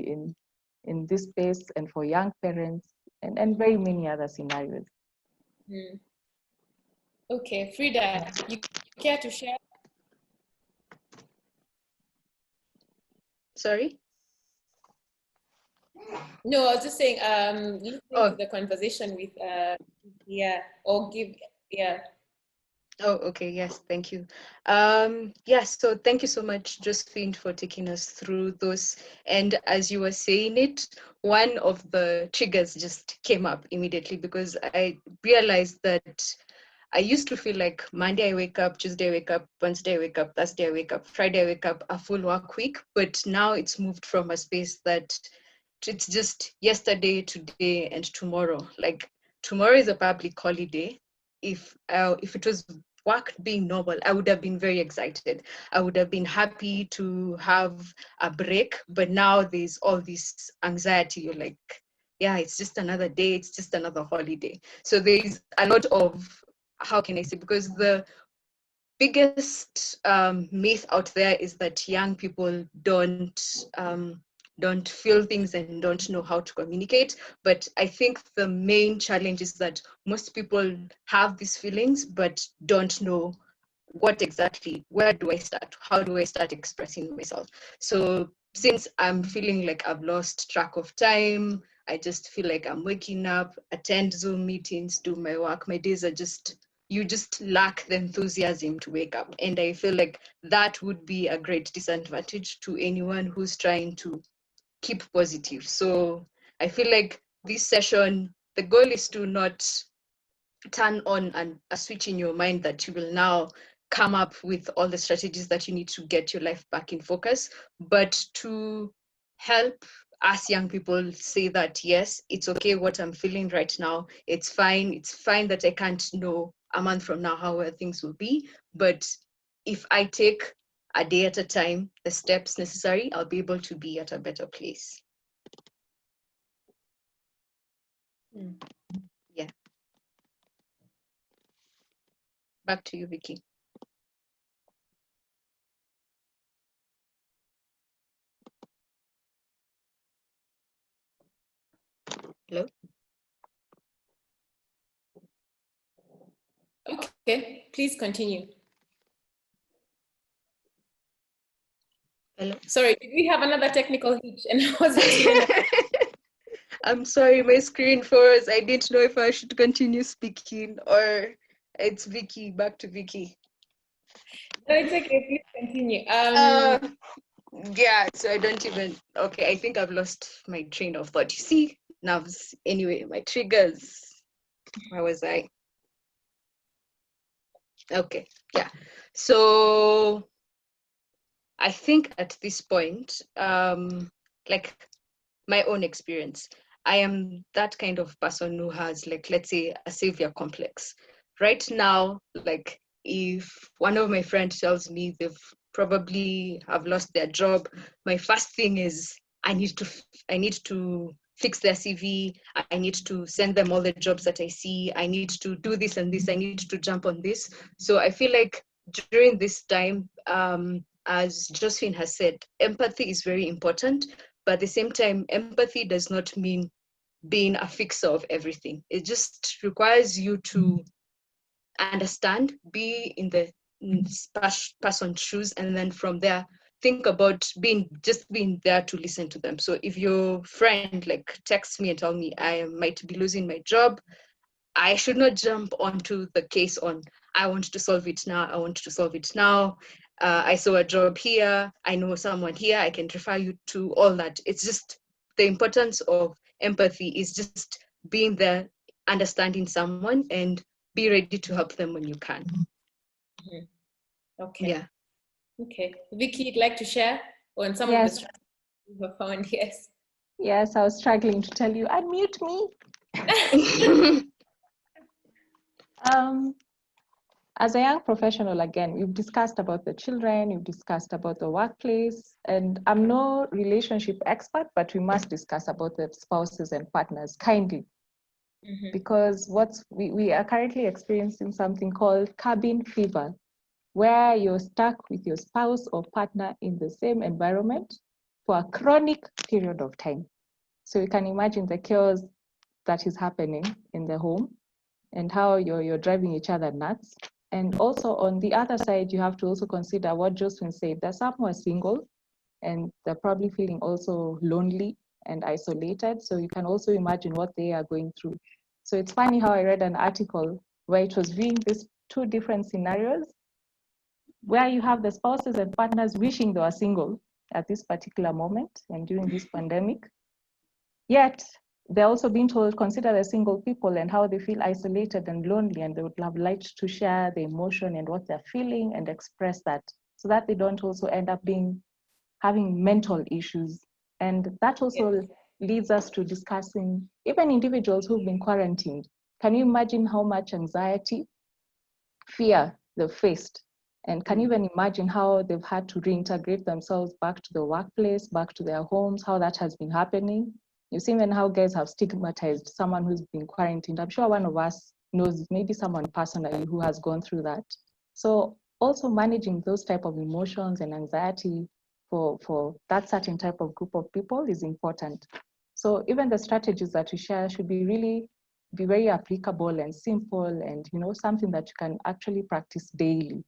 [SPEAKER 3] in this space and for young parents and very many other scenarios.
[SPEAKER 1] Okay, Frida, you care to share?
[SPEAKER 4] Sorry?
[SPEAKER 1] No, I was just saying, listening to the conversation with,
[SPEAKER 4] Oh, okay. Yes, thank you. Yes, so thank you so much, Josephine, for taking us through those. And as you were saying it, one of the triggers just came up immediately because I realized that I used to feel like Monday I wake up, Tuesday I wake up, Wednesday I wake up, Thursday I wake up, Friday I wake up, a full work week. But now it's moved from a space that it's just yesterday, today, and tomorrow. Like tomorrow is a public holiday. If it was work being normal, I would have been very excited. I would have been happy to have a break. But now there's all this anxiety. You're like, yeah, it's just another day. It's just another holiday. So there's a lot of, how can I say, because the biggest myth out there is that young people don't feel things and don't know how to communicate. But I think the main challenge is that most people have these feelings but don't know what exactly, where do I start? How do I start expressing myself? So since I'm feeling like I've lost track of time, I just feel like I'm waking up, attend Zoom meetings, do my work. My days are just, you just lack the enthusiasm to wake up. And I feel like that would be a great disadvantage to anyone who's trying to keep positive. So I feel like this session, the goal is to not turn on a switch in your mind that you will now come up with all the strategies that you need to get your life back in focus, but to help us young people say that, yes, it's okay what I'm feeling right now. It's fine that I can't know a month from now how things will be. But if I take a day at a time, the steps necessary, I'll be able to be at a better place. Yeah. Back to you, Vicky. Hello?
[SPEAKER 1] Okay, please continue.
[SPEAKER 4] Hello?
[SPEAKER 1] Sorry, did we have another technical hitch? And was it Helena?
[SPEAKER 4] I'm sorry, my screen froze. I didn't know if I should continue speaking or it's Vicky. Back to Vicky.
[SPEAKER 1] No, it's okay. Please continue.
[SPEAKER 4] Yeah, so I don't even, okay, I think I've lost my train of thought. You see, nerves. Anyway, my triggers. Where was I? Okay, yeah. So I think at this point, like my own experience, I am that kind of person who has, like, let's say, a savior complex. Right now, like, if one of my friends tells me they've probably have lost their job, my first thing is I need to fix their CV. I need to send them all the jobs that I see. I need to do this and this. I need to jump on this. So I feel like during this time, as Josephine has said, empathy is very important. But at the same time, empathy does not mean being a fixer of everything. It just requires you to understand, be in the person's shoes, and then from there, think about being there to listen to them. So if your friend like texts me and tell me I might be losing my job, I should not jump onto the case on, I want to solve it now, I want to solve it now. I saw a job here, I know someone here, I can refer you to, all that. It's just the importance of empathy is just being there, understanding someone, and be ready to help them when you can.
[SPEAKER 1] Okay.
[SPEAKER 4] Yeah.
[SPEAKER 1] Okay. Vicky, you'd like to share on some of the strategies you have found? Yes.
[SPEAKER 3] Yes, I was struggling to tell you, unmute me. As a young professional, again, we've discussed about the children, we've discussed about the workplace, and I'm no relationship expert, but we must discuss about the spouses and partners kindly. Because we are currently experiencing something called cabin fever. where you're stuck with your spouse or partner in the same environment for a chronic period of time. So you can imagine the chaos that is happening in the home and how you're driving each other nuts. And also on the other side, you have to also consider what Josephine said, that some who are single and they're probably feeling also lonely and isolated. So you can also imagine what they are going through. So it's funny how I read an article where it was viewing these two different scenarios, where you have the spouses and partners wishing they were single at this particular moment and during this pandemic. Yet they're also being told, consider the single people and how they feel isolated and lonely, and they would have liked to share the emotion and what they're feeling and express that, so that they don't also end up having mental issues. And that also leads us to discussing even individuals who've been quarantined. Can you imagine how much anxiety, fear they've faced? And can you even imagine how they've had to reintegrate themselves back to the workplace, back to their homes, how that has been happening? You see even how guys have stigmatized someone who's been quarantined. I'm sure one of us knows maybe someone personally who has gone through that. So also managing those type of emotions and anxiety for that certain type of group of people is important. So even the strategies that we share should be very applicable and simple, and something that you can actually practice daily.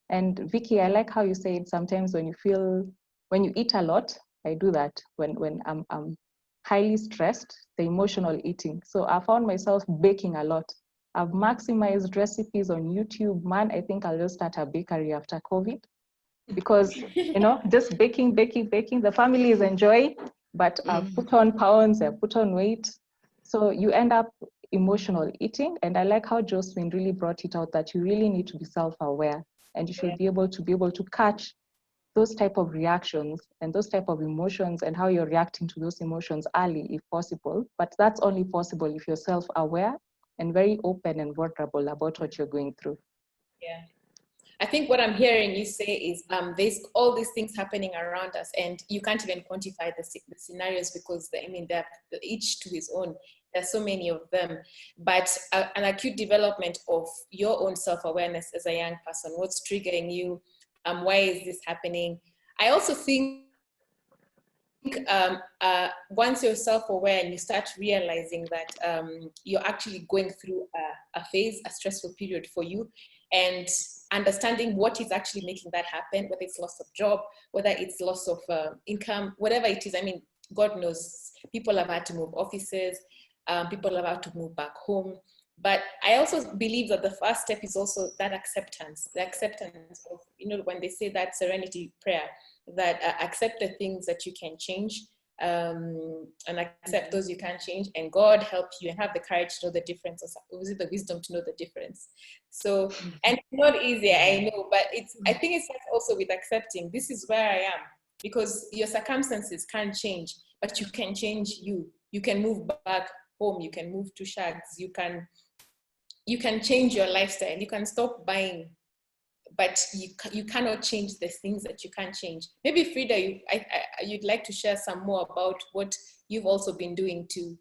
[SPEAKER 3] And Vicky, I like how you said sometimes when you eat a lot, I do that when I'm highly stressed, the emotional eating. So I found myself baking a lot. I've maximized recipes on YouTube. Man, I think I'll just start a bakery after COVID, because just baking, the family is enjoying, but I've put on pounds, I've put on weight. So you end up emotional eating. And I like how Josephine really brought it out that you really need to be self-aware, and you should be able to catch those type of reactions and those type of emotions and how you're reacting to those emotions early if possible. But that's only possible if you're self-aware and very open and vulnerable about what you're going through.
[SPEAKER 1] Yeah. I think what I'm hearing you say is there's all these things happening around us, and you can't even quantify the scenarios, because they're each to his own. There's so many of them, but an acute development of your own self-awareness as a young person, what's triggering you, why is this happening? I also think once you're self-aware and you start realizing that you're actually going through a phase, a stressful period for you, and understanding what is actually making that happen, whether it's loss of job, whether it's loss of income, whatever it is. I mean, God knows, people have had to move offices, people have had to move back home. But I also believe that the first step is also that acceptance, the acceptance of, when they say that serenity prayer, that accept the things that you can change, and accept those you can't change, and God help you, and have the courage to know the difference, or is it the wisdom to know the difference? So, and it's not easy, I know, but I think it's also with accepting, this is where I am, because your circumstances can't change, but you can change you. You can move back home, you can move to shags, you can change your lifestyle, you can stop buying, but you cannot change the things that you can't change. Maybe Frida, you'd like to share some more about what you've also been doing to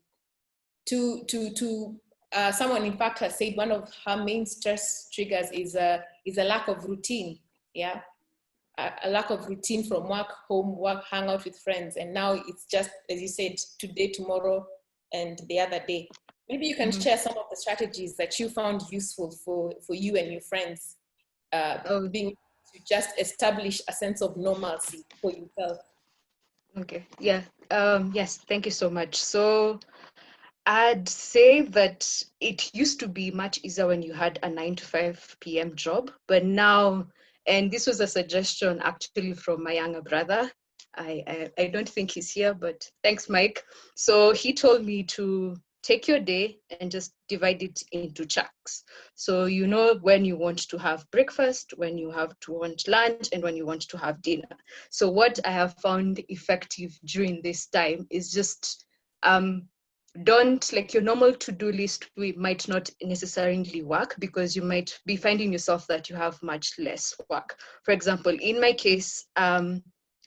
[SPEAKER 1] someone in fact has said one of her main stress triggers is a lack of routine. Yeah, a lack of routine from work, home, work, hang out with friends, and now it's just, as you said, today, tomorrow, and the other day. Maybe you can share some of the strategies that you found useful for you and your friends, being to just establish a sense of normalcy for yourself.
[SPEAKER 4] Okay, yeah. Yes, thank you so much. So I'd say that it used to be much easier when you had a 9 to 5 p.m. job, but now, and this was a suggestion actually from my younger brother. I don't think he's here, but thanks, Mike. So he told me to take your day and just divide it into chunks. So you know when you want to have breakfast, when you have to want lunch, and when you want to have dinner. So what I have found effective during this time is just don't, like, your normal to-do list might not necessarily work, because you might be finding yourself that you have much less work. For example, in my case,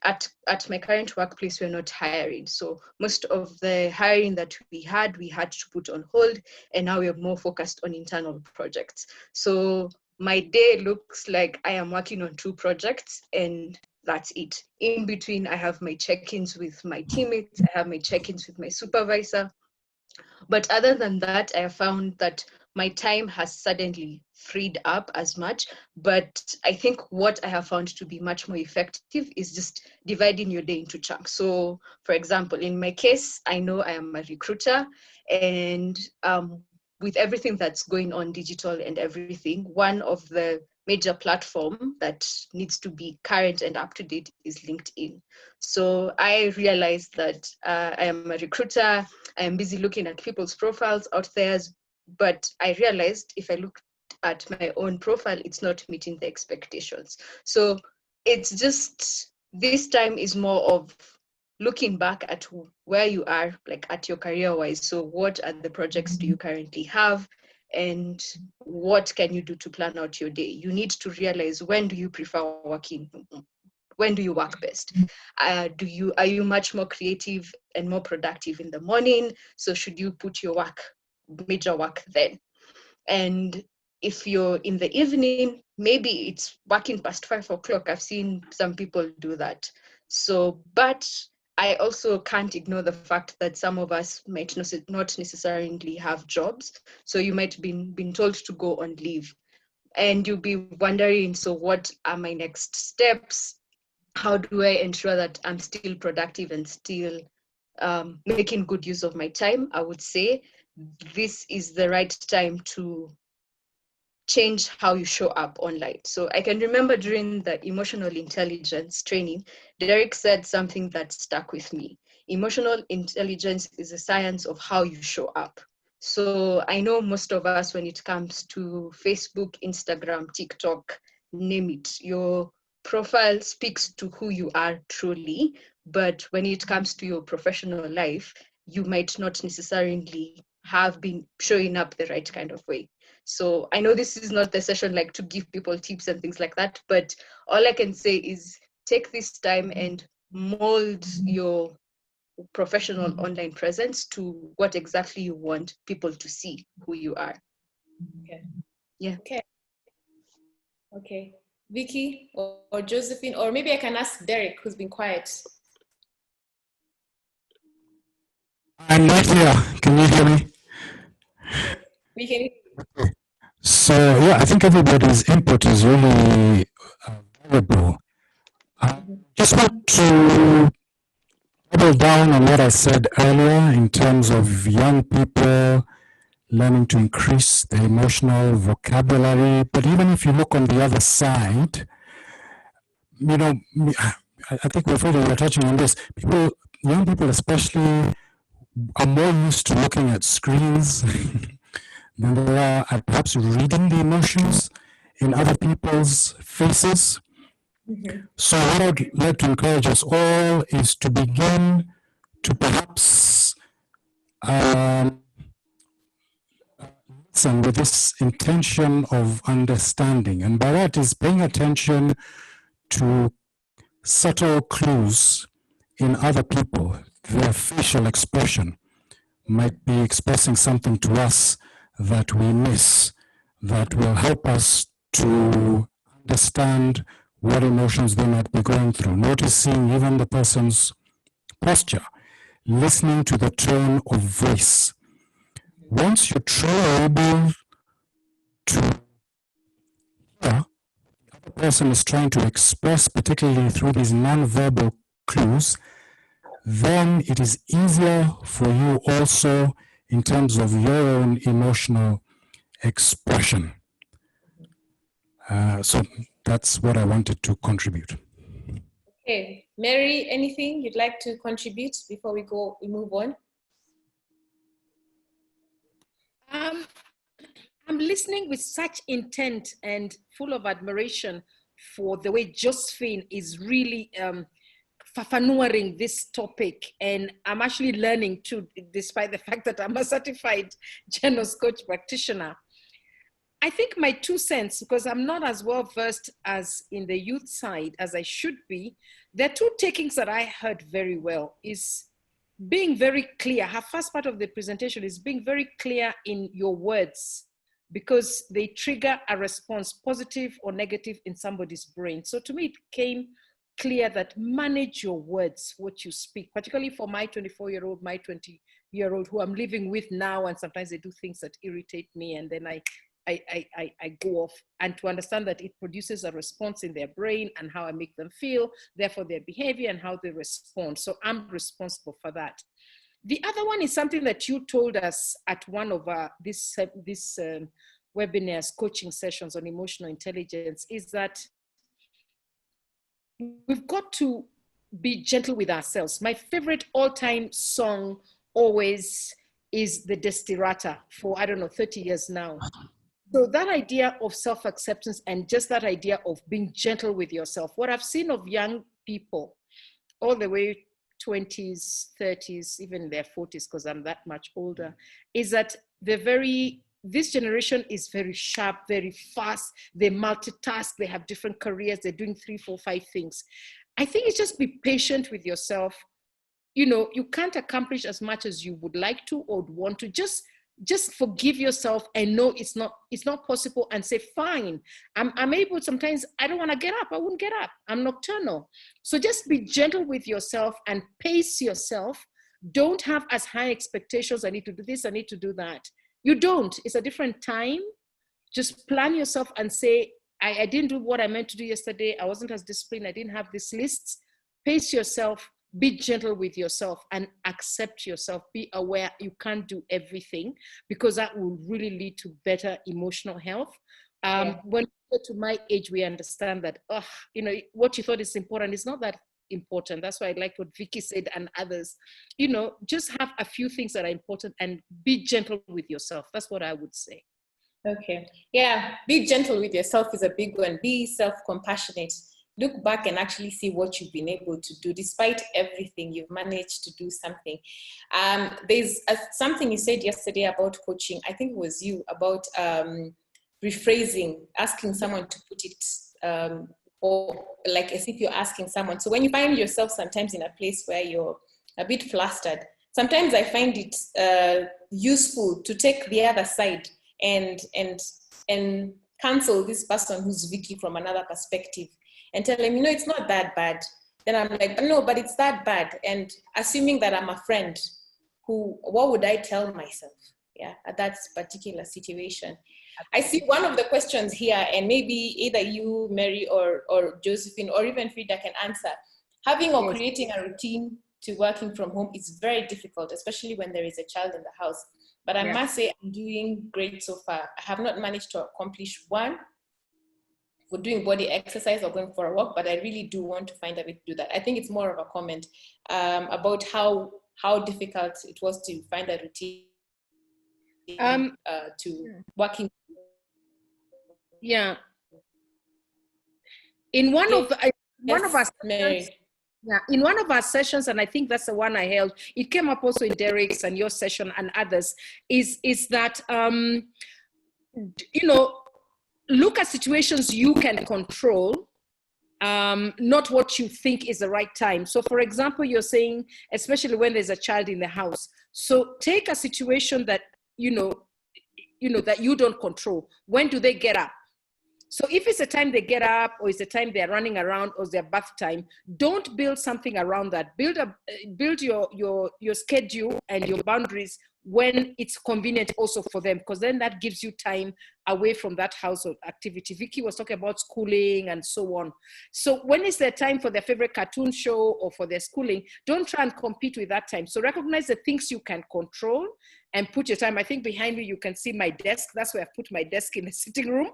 [SPEAKER 4] at my current workplace, we're not hiring. So most of the hiring that we had to put on hold, and now we're more focused on internal projects. So my day looks like I am working on 2 projects and that's it. In between, I have my check-ins with my teammates, I have my check-ins with my supervisor. But other than that, I have found that my time has suddenly freed up as much. But I think what I have found to be much more effective is just dividing your day into chunks. So for example, in my case, I know I am a recruiter, and with everything that's going on digital and everything, one of the major platform that needs to be current and up to date is LinkedIn. So I realized that I am a recruiter, I am busy looking at people's profiles out there, but I realized if I look at my own profile, it's not meeting the expectations. So it's just, this time is more of looking back at where you are, like at your career wise. So what are the projects do you currently have? And what can you do to plan out your day? You need to realize, when do you prefer working? When do you work best? Are you much more creative and more productive in the morning? So should you put your major work then? And if you're in the evening, maybe it's working past 5 o'clock. I've seen some people do that. So, but I also can't ignore the fact that some of us might not necessarily have jobs. So you might been told to go on leave, and you'll be wondering, so what are my next steps? How do I ensure that I'm still productive and still making good use of my time? I would say this is the right time to change how you show up online. So I can remember during the emotional intelligence training, Derek said something that stuck with me. Emotional intelligence is a science of how you show up. So I know most of us, when it comes to Facebook, Instagram, TikTok, name it, your profile speaks to who you are truly. But when it comes to your professional life, you might not necessarily have been showing up the right kind of way. So I know this is not the session like to give people tips and things like that, but all I can say is take this time and mold your professional online presence to what exactly you want people to see who you are.
[SPEAKER 1] Okay.
[SPEAKER 4] Yeah.
[SPEAKER 1] Okay. Okay. Vicky or Josephine, or maybe I can ask Derek, who's been quiet.
[SPEAKER 5] I'm right here. Can you hear me?
[SPEAKER 1] We can.
[SPEAKER 5] So yeah, I think everybody's input is really valuable. I just want to double down on what I said earlier in terms of young people learning to increase their emotional vocabulary. But even if you look on the other side, you know, I think Wilfrida, you're touching on this. Young people especially, are more used to looking at screens than they are at perhaps reading the emotions in other people's faces. So what I'd like to encourage us all is to begin to perhaps listen with this intention of understanding. And by that is paying attention to subtle clues in other people. Their facial expression might be expressing something to us that we miss, that will help us to understand what emotions they might be going through, noticing even the person's posture, listening to the tone of voice. Once you're truly able to hear what the person is trying to express, particularly through these non-verbal clues, then it is easier for you also in terms of your own emotional expression. So that's what I wanted to contribute.
[SPEAKER 1] Okay, Mary, anything you'd like to contribute before we move on?
[SPEAKER 2] I'm listening with such intent and full of admiration for the way Josephine is really fafanuaring this topic. And I'm actually learning too, despite the fact that I'm a certified Genos coach practitioner. I think my 2 cents, because I'm not as well versed as in the youth side as I should be, there are 2 takings that I heard very well is being very clear. Her first part of the presentation is being very clear in your words.
[SPEAKER 6] because they trigger a response, positive or negative, in somebody's brain. So to me, it became clear that manage your words, what you speak, particularly for my 24-year-old, my 20-year-old who I'm living with now, and sometimes they do things that irritate me, and then I go off, and to understand that it produces a response in their brain and how I make them feel, therefore their behavior and how they respond. So I'm responsible for that. The other one is something that you told us at one of this webinars, coaching sessions on emotional intelligence, is that we've got to be gentle with ourselves. My favorite all-time song always is the Destirata for, 30 years now. So that idea of self-acceptance and just that idea of being gentle with yourself. What I've seen of young people, all the way 20s, 30s, even their 40s, because I'm that much older, is that this generation is very sharp, very fast. They multitask, they have different careers, they're doing 3, 4, 5 things. I think it's just be patient with yourself. You can't accomplish as much as you would like to or would want to. Just forgive yourself and know it's not possible, and say, fine, I'm able, sometimes I don't want to get up, I wouldn't get up, I'm nocturnal. So just be gentle with yourself and pace yourself. Don't have as high expectations, I need to do this, I need to do that. You don't, it's a different time. Just plan yourself and say, I didn't do what I meant to do yesterday, I wasn't as disciplined, I didn't have these lists. Pace yourself, be gentle with yourself, and accept yourself. Be aware you can't do everything, because that will really lead to better emotional health. When we get to my age, we understand that, what you thought is important is not that important. That's why I like what Vicky said and others. Just have a few things that are important and be gentle with yourself. That's what I would say.
[SPEAKER 1] Okay. Yeah, be gentle with yourself is a big one. Be self-compassionate. Look back and actually see what you've been able to do. Despite everything, you've managed to do something. There's something you said yesterday about coaching. I think it was you, about rephrasing, asking someone to put it, or like as if you're asking someone. So when you find yourself sometimes in a place where you're a bit flustered, sometimes I find it useful to take the other side and counsel this person who's Vicky from another perspective, and tell him, it's not that bad. Then I'm like, no, but it's that bad. And assuming that I'm a friend, what would I tell myself? Yeah, at that particular situation. I see one of the questions here, and maybe either you, Mary, or Josephine, or even Frida can answer. Having or creating a routine to working from home is very difficult, especially when there is a child in the house. But I must say I'm doing great so far. I have not managed to accomplish one for doing body exercise or going for a walk, but I really do want to find a way to do that. I think it's more of a comment about how difficult it was to find a routine to working.
[SPEAKER 6] Yeah. In one of our sessions, in one of our sessions, and I think that's the one I held, it came up also in Derek's and your session and others, is that, look at situations you can control, not what you think is the right time. So for example, you're saying, especially when there's a child in the house. So take a situation that, that you don't control. When do they get up? So if it's the time they get up, or it's the time they're running around, or it's their bath time, don't build something around that. Build your schedule and your boundaries when it's convenient also for them, because then that gives you time away from that household activity. Vicky was talking about schooling and so on. So when it's their time for their favorite cartoon show or for their schooling, don't try and compete with that time. So recognize the things you can control and put your time. I think behind me you can see my desk. That's where I've put my desk in the sitting room.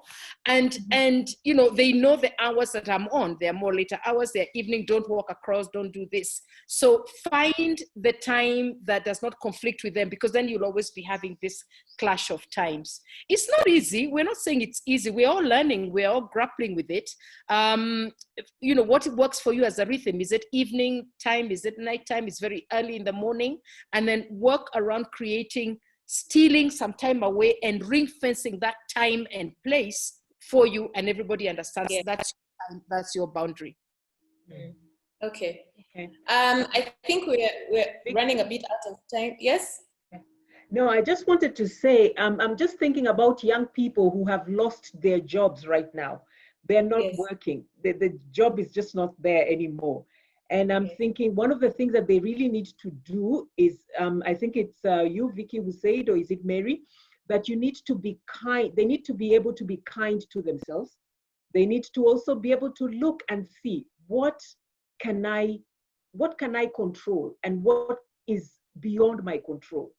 [SPEAKER 6] And they know the hours that I'm on. They're more later hours, they're evening, don't walk across, don't do this. So find the time that does not conflict with them, because then you'll always be having this clash of times. It's not easy. We're not saying it's easy. We're all learning. We're all grappling with it. What works for you as a rhythm? Is it evening time? Is it night time? Is very early in the morning? And then work around stealing some time away and ring fencing that time and place for you, and everybody understands that's your boundary.
[SPEAKER 1] Okay. I think we're running a bit out of time. Yes?
[SPEAKER 2] No, I just wanted to say, I'm just thinking about young people who have lost their jobs right now. They're not
[SPEAKER 1] Yes.
[SPEAKER 2] working. The job is just not there anymore. And I'm
[SPEAKER 1] Yes.
[SPEAKER 2] thinking one of the things that they really need to do is, I think it's you, Vicky, who said, or is it Mary, that you need to be kind. They need to be able to be kind to themselves. They need to also be able to look and see what can I control and what is beyond my control.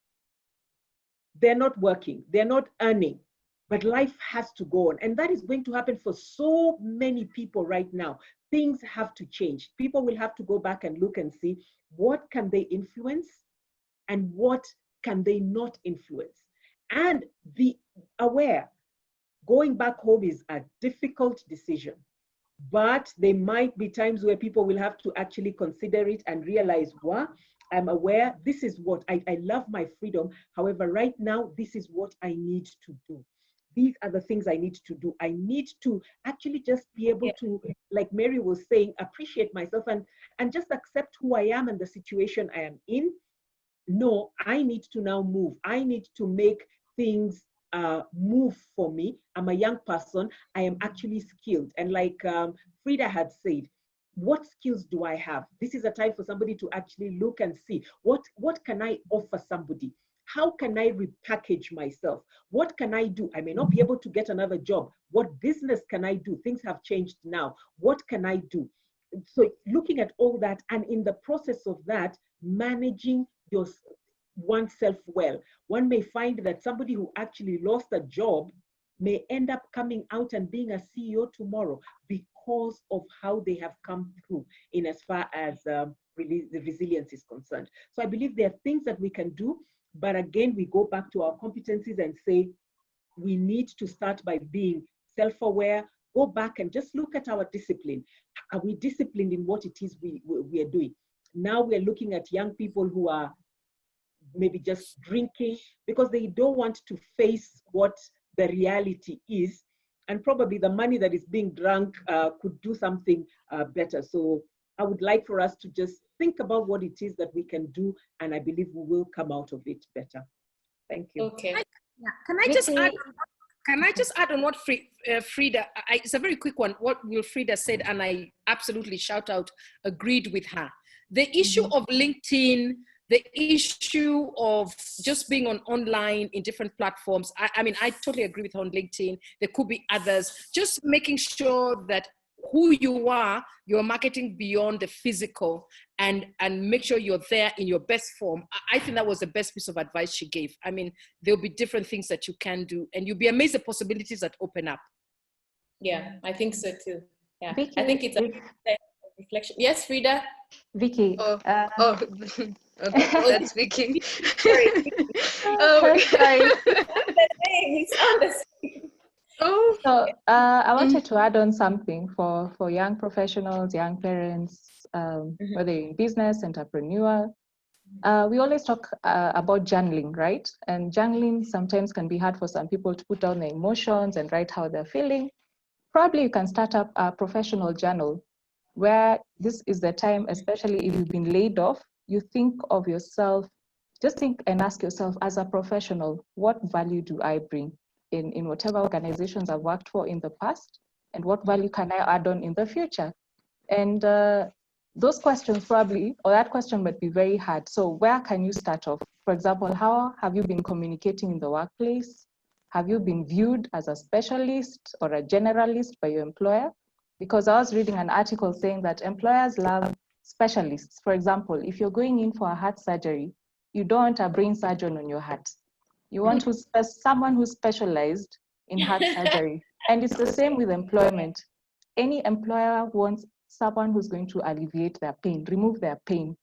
[SPEAKER 2] They're not working, they're not earning, but life has to go on. And that is going to happen for so many people right now. Things have to change. People will have to go back and look and see what can they influence and what can they not influence. And be aware, going back home is a difficult decision, but there might be times where people will have to actually consider it and realize, what? I'm aware, this is what, I love my freedom. However, right now, this is what I need to do. These are the things I need to do. I need to actually just be able to, like Mary was saying, appreciate myself and just accept who I am and the situation I am in. No, I need to now move. I need to make things move for me. I'm a young person. I am actually skilled. And like Frida had said, what skills do I have? This is a time for somebody to actually look and see what can I offer somebody? How can I repackage myself? What can I do? I may not be able to get another job. What business can I do? Things have changed now. What can I do? So looking at all that, and in the process of that, managing oneself well. One may find that somebody who actually lost a job may end up coming out and being a CEO tomorrow because of how they have come through in as far as the resilience is concerned. So I believe there are things that we can do, but again, we go back to our competencies and say, we need to start by being self-aware, go back and just look at our discipline. Are we disciplined in what it is we are doing? Now we're looking at young people who are maybe just drinking because they don't want to face what the reality is, and probably the money that is being drunk could do something better. So I would like for us to just think about what it is that we can do, and I believe we will come out of it better. Thank you.
[SPEAKER 1] Okay.
[SPEAKER 6] Can I just add? Can I just add on what Frida? It's a very quick one. What Wilfrida said, and I absolutely shout out agreed with her. The issue of LinkedIn, the issue of just being online in different platforms. I mean, I totally agree with her on LinkedIn. There could be others. Just making sure that who you are, you're marketing beyond the physical, and make sure you're there in your best form. I think that was the best piece of advice she gave. I mean, there'll be different things that you can do, and you'll be amazed at the possibilities that open up.
[SPEAKER 1] Yeah, I think so too. Yeah,
[SPEAKER 3] Vicky,
[SPEAKER 1] I think it's a reflection. Yes, Frida?
[SPEAKER 3] Vicky.
[SPEAKER 4] That's Vicky.
[SPEAKER 1] Sorry.
[SPEAKER 3] Sorry. So I wanted to add on something for young professionals, young parents, whether in business, entrepreneur. We always talk about journaling, right? And journaling sometimes can be hard for some people to put down their emotions and write how they're feeling. Probably you can start up a professional journal where this is the time, especially if you've been laid off, you think of yourself, just think and ask yourself, as a professional, what value do I bring in whatever organizations I've worked for in the past, and what value can I add on in the future? And those questions probably, or that question might be very hard. So where can you start off? For example, how have you been communicating in the workplace? Have you been viewed as a specialist or a generalist by your employer? Because I was reading an article saying that employers love specialists. For example, if you're going in for a heart surgery, you don't want a brain surgeon on your heart. You want someone who's specialized in heart surgery. And it's the same with employment. Any employer wants someone who's going to alleviate their pain, remove their pain.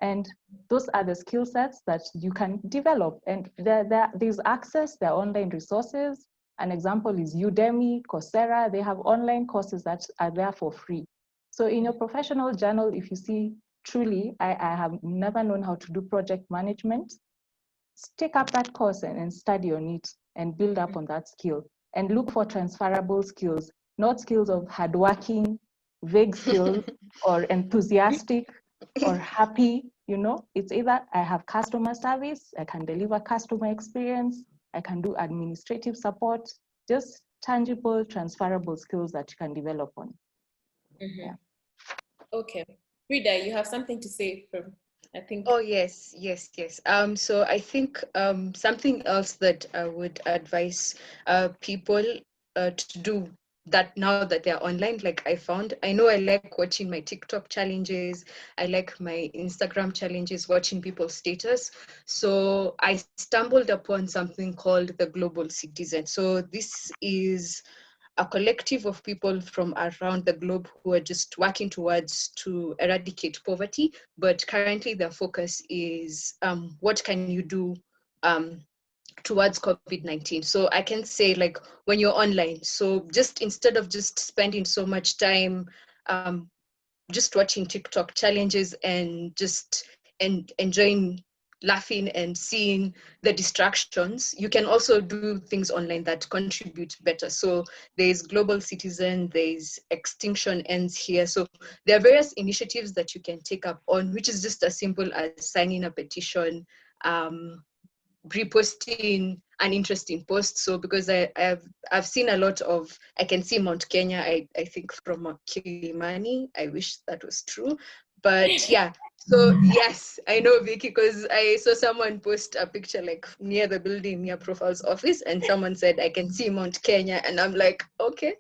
[SPEAKER 3] And those are the skill sets that you can develop. And there's access, there are online resources. An example is Udemy, Coursera. They have online courses that are there for free. So in your professional journal, if you see, truly, I have never known how to do project management, take up that course and study on it and build up on that skill. And look for transferable skills, not skills of hardworking, vague skills, or enthusiastic, or happy. You know, it's either I have customer service, I can deliver customer experience, I can do administrative support, just tangible, transferable skills that you can develop on.
[SPEAKER 1] Yeah. Okay. Rita, you have something to say from, I think.
[SPEAKER 4] Oh, yes. So I think something else that I would advise people to do that now that they're online, like I know I like watching my TikTok challenges, I like my Instagram challenges, watching people's status. So I stumbled upon something called the Global Citizen. So this is a collective of people from around the globe who are just working towards to eradicate poverty, but currently their focus is what can you do towards COVID-19. So I can say, like, when you're online, so just instead of just spending so much time just watching TikTok challenges and just enjoying laughing and seeing the distractions, you can also do things online that contribute better. So there's Global Citizen, there's Extinction Ends Here. So there are various initiatives that you can take up on, which is just as simple as signing a petition, reposting an interesting post. So because I've seen a lot of, I can see Mount Kenya, I think from Mukiri. I wish that was true, but yeah. So yes, I know, Vicky, because I saw someone post a picture like near the building, near Profile's office, and someone said, I can see Mount Kenya. And I'm like, okay,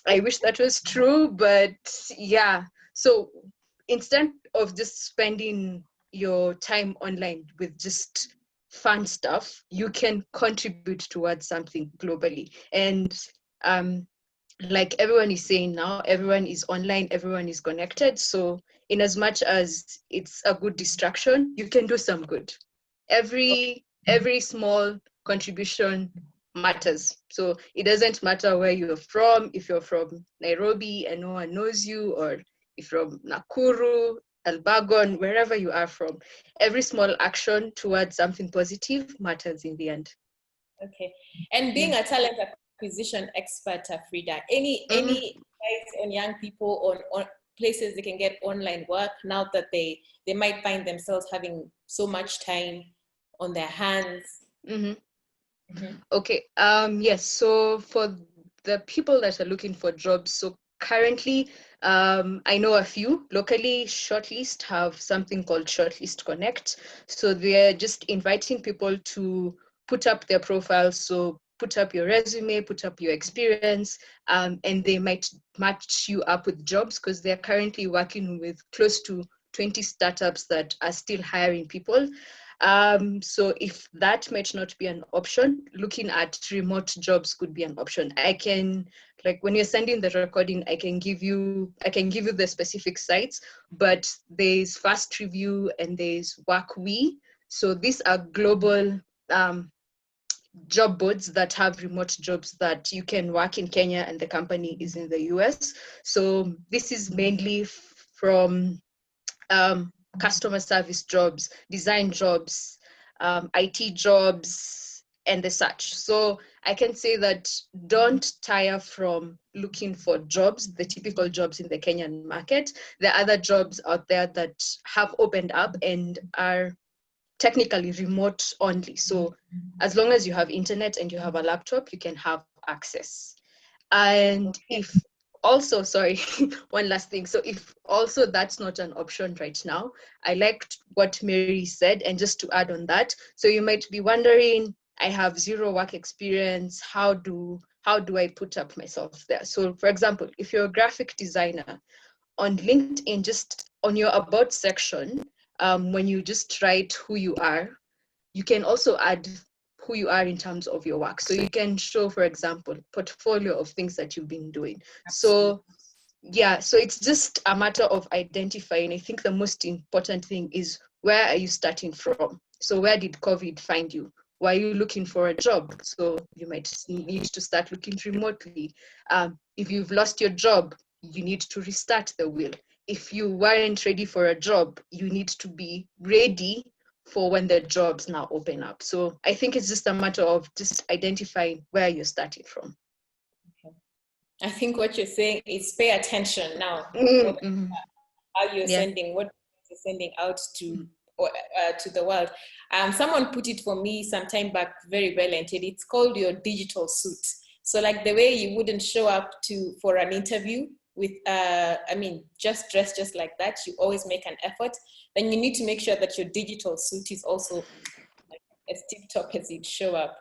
[SPEAKER 4] I wish that was true, but yeah. So instead of just spending your time online with just fun stuff, you can contribute towards something globally. And like everyone is saying now, everyone is online, everyone is connected. So in as much as it's a good distraction, you can do some good. Every small contribution matters. So it doesn't matter where you're from. If you're from Nairobi and no one knows you, or if you're from Nakuru, Elbagon, wherever you are from, every small action towards something positive matters in the end.
[SPEAKER 1] Okay. And being a talent acquisition expert, Frida, any advice on young people on places they can get online work now that they might find themselves having so much time on their hands?
[SPEAKER 4] Okay. Yes. So for the people that are looking for jobs, so currently, I know a few locally. Shortlist have something called Shortlist Connect. So they're just inviting people to put up their profiles. So put up your resume, put up your experience, and they might match you up with jobs, because they're currently working with close to 20 startups that are still hiring people. So if that might not be an option, looking at remote jobs could be an option. I can, like, when you're sending the recording, I can give you the specific sites, but there's Fast Review and there's WorkWe. So these are global job boards that have remote jobs that you can work in Kenya and the company is in the US. So this is mainly from customer service jobs, design jobs, IT jobs, and the such. So I can say that don't tire from looking for jobs, the typical jobs in the Kenyan market. There are other jobs out there that have opened up and are technically remote only. So as long as you have internet and you have a laptop, you can have access. And if also, sorry, one last thing. So if also that's not an option right now, I liked what Mary said, and just to add on that, so you might be wondering, I have zero work experience, how do I put up myself there? So for example, if you're a graphic designer, on LinkedIn, just on your about section, when you just write who you are, you can also add who you are in terms of your work. So you can show, for example, portfolio of things that you've been doing. Absolutely. So yeah, so it's just a matter of identifying. I think the most important thing is, where are you starting from? So where did COVID find you? Why are you looking for a job? So you might need to start looking remotely. If you've lost your job, you need to restart the wheel. If you weren't ready for a job, you need to be ready for when the jobs now open up. So I think it's just a matter of just identifying where you're starting from.
[SPEAKER 1] Okay. I think what you're saying is pay attention now. How you're sending, what we're sending out to the world. Someone put it for me some time back very well, and it's called your digital suit. So like the way you wouldn't show up for an interview with, just dressed just like that, you always make an effort. Then you need to make sure that your digital suit is also like, as tip-top as you'd show up.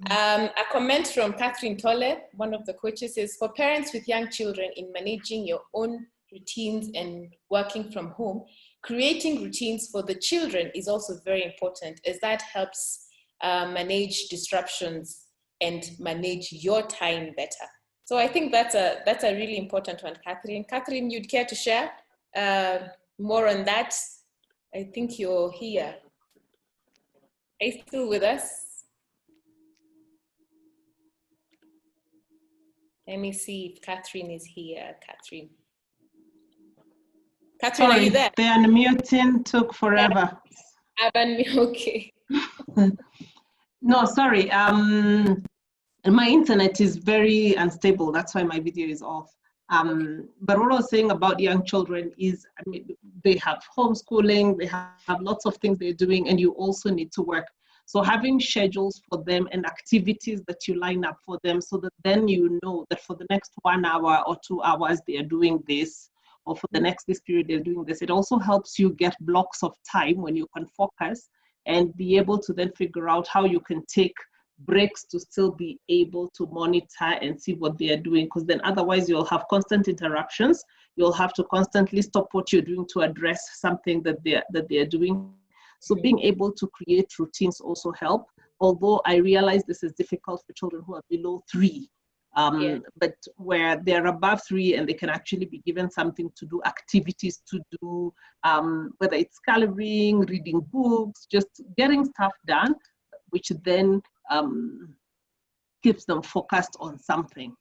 [SPEAKER 1] A comment from Catherine Tolle, one of the coaches, is for parents with young children in managing your own routines and working from home, creating routines for the children is also very important, as that helps manage disruptions and manage your time better. So I think that's a really important one, Catherine. Catherine, you'd care to share more on that? I think you're here. Are you still with us? Let me see if Catherine is here. Catherine,
[SPEAKER 7] Sorry,
[SPEAKER 1] are you there?
[SPEAKER 7] the unmuting took forever.
[SPEAKER 1] Okay.
[SPEAKER 7] No, sorry. My internet is very unstable. That's why my video is off. But what I was saying about young children is, they have homeschooling, they have lots of things they're doing, and you also need to work. So having schedules for them and activities that you line up for them, so that then you know that for the next 1 hour or 2 hours they are doing this, or for the next this period they're doing this. It also helps you get blocks of time when you can focus and be able to then figure out how you can take breaks to still be able to monitor and see what they are doing, because then otherwise you'll have constant interruptions. You'll have to constantly stop what you're doing to address something that they are doing. So being able to create routines also help, although I realize this is difficult for children who are below 3. But where they're above 3 and they can actually be given something to do, activities to do, whether it's coloring, reading books, just getting stuff done, which then keeps them focused on something.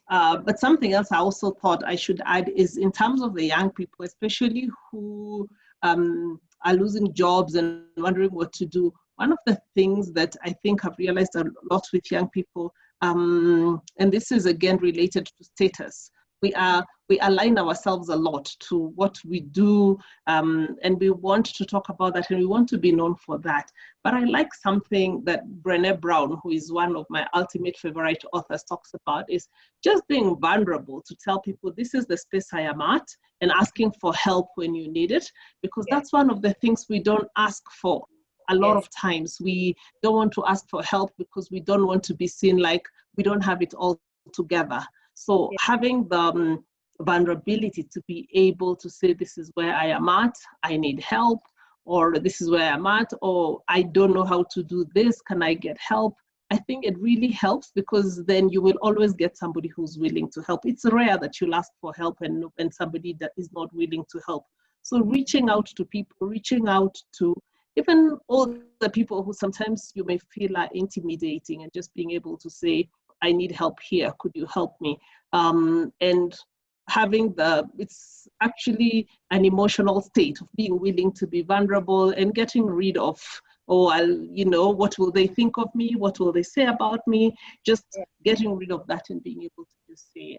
[SPEAKER 7] But something else I also thought I should add is in terms of the young people, especially who are losing jobs and wondering what to do. One of the things that I think I've realized a lot with young people, and this is again related to status, we align ourselves a lot to what we do, and we want to talk about that and we want to be known for that. But I like something that Brené Brown, who is one of my ultimate favorite authors, talks about, is just being vulnerable to tell people this is the space I am at, and asking for help when you need it, because that's one of the things we don't ask for. A lot of times we don't want to ask for help because we don't want to be seen like we don't have it all together. So having the vulnerability to be able to say, this is where I am at, I need help, or this is where I'm at, or I don't know how to do this, can I get help? I think it really helps, because then you will always get somebody who's willing to help. It's rare that you'll ask for help and somebody that is not willing to help. So reaching out to people, reaching out to even all the people who sometimes you may feel are intimidating, and just being able to say, I need help here, could you help me? And having it's actually an emotional state of being willing to be vulnerable and getting rid of, what will they think of me? What will they say about me? Just getting rid of that and being able to just say,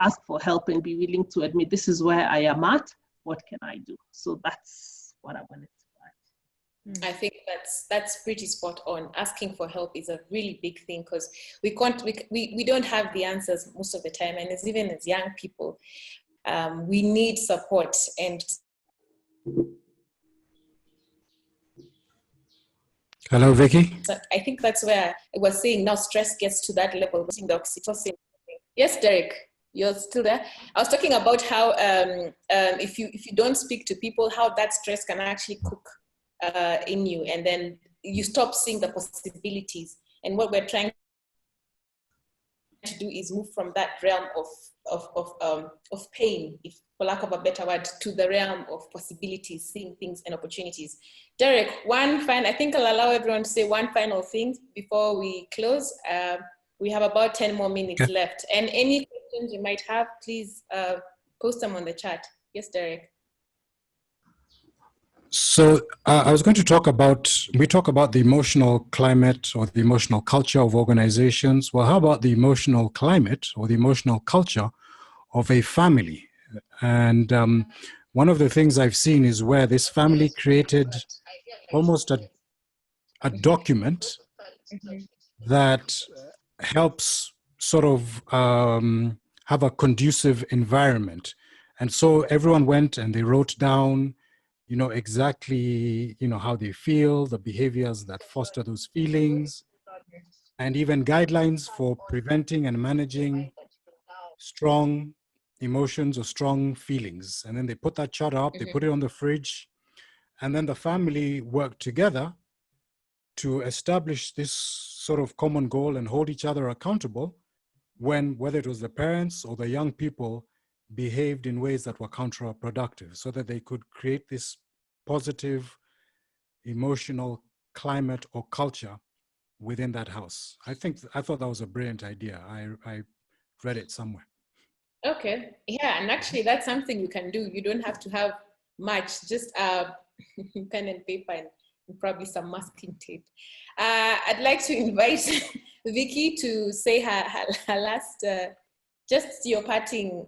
[SPEAKER 7] ask for help and be willing to admit, this is where I am at, what can I do? So that's what I wanted to add.
[SPEAKER 1] I think that's pretty spot on. Asking for help is a really big thing, because we don't have the answers most of the time, and even as young people, we need support. And
[SPEAKER 5] hello, Vicky.
[SPEAKER 1] I think that's where I was saying now stress gets to that level. The oxytocin. Yes, Derek, you're still there. I was talking about how if you don't speak to people, how that stress can actually cook in you, and then you stop seeing the possibilities. And what we're trying to do is move from that realm of pain, if for lack of a better word, to the realm of possibilities, seeing things and opportunities. Derek, I think I'll allow everyone to say one final thing before we close. We have about 10 more minutes left, and any questions you might have, please post them on the chat. Yes, Derek.
[SPEAKER 5] So I was going to talk about the emotional climate or the emotional culture of organizations. Well, how about the emotional climate or the emotional culture of a family? And one of the things I've seen is where this family created almost a document that helps sort of have a conducive environment. And so everyone went and they wrote down, you know, exactly, you know, how they feel, the behaviors that foster those feelings, and even guidelines for preventing and managing strong emotions or strong feelings. And then they put that chart up, they put it on the fridge, and then the family worked together to establish this sort of common goal and hold each other accountable when, whether it was the parents or the young people, behaved in ways that were counterproductive, so that they could create this positive emotional climate or culture within that house. I thought that was a brilliant idea. I read it somewhere.
[SPEAKER 1] Okay, yeah, and actually that's something you can do. You don't have to have much, just pen and paper and probably some masking tape. I'd like to invite Vicky to say her last, just your parting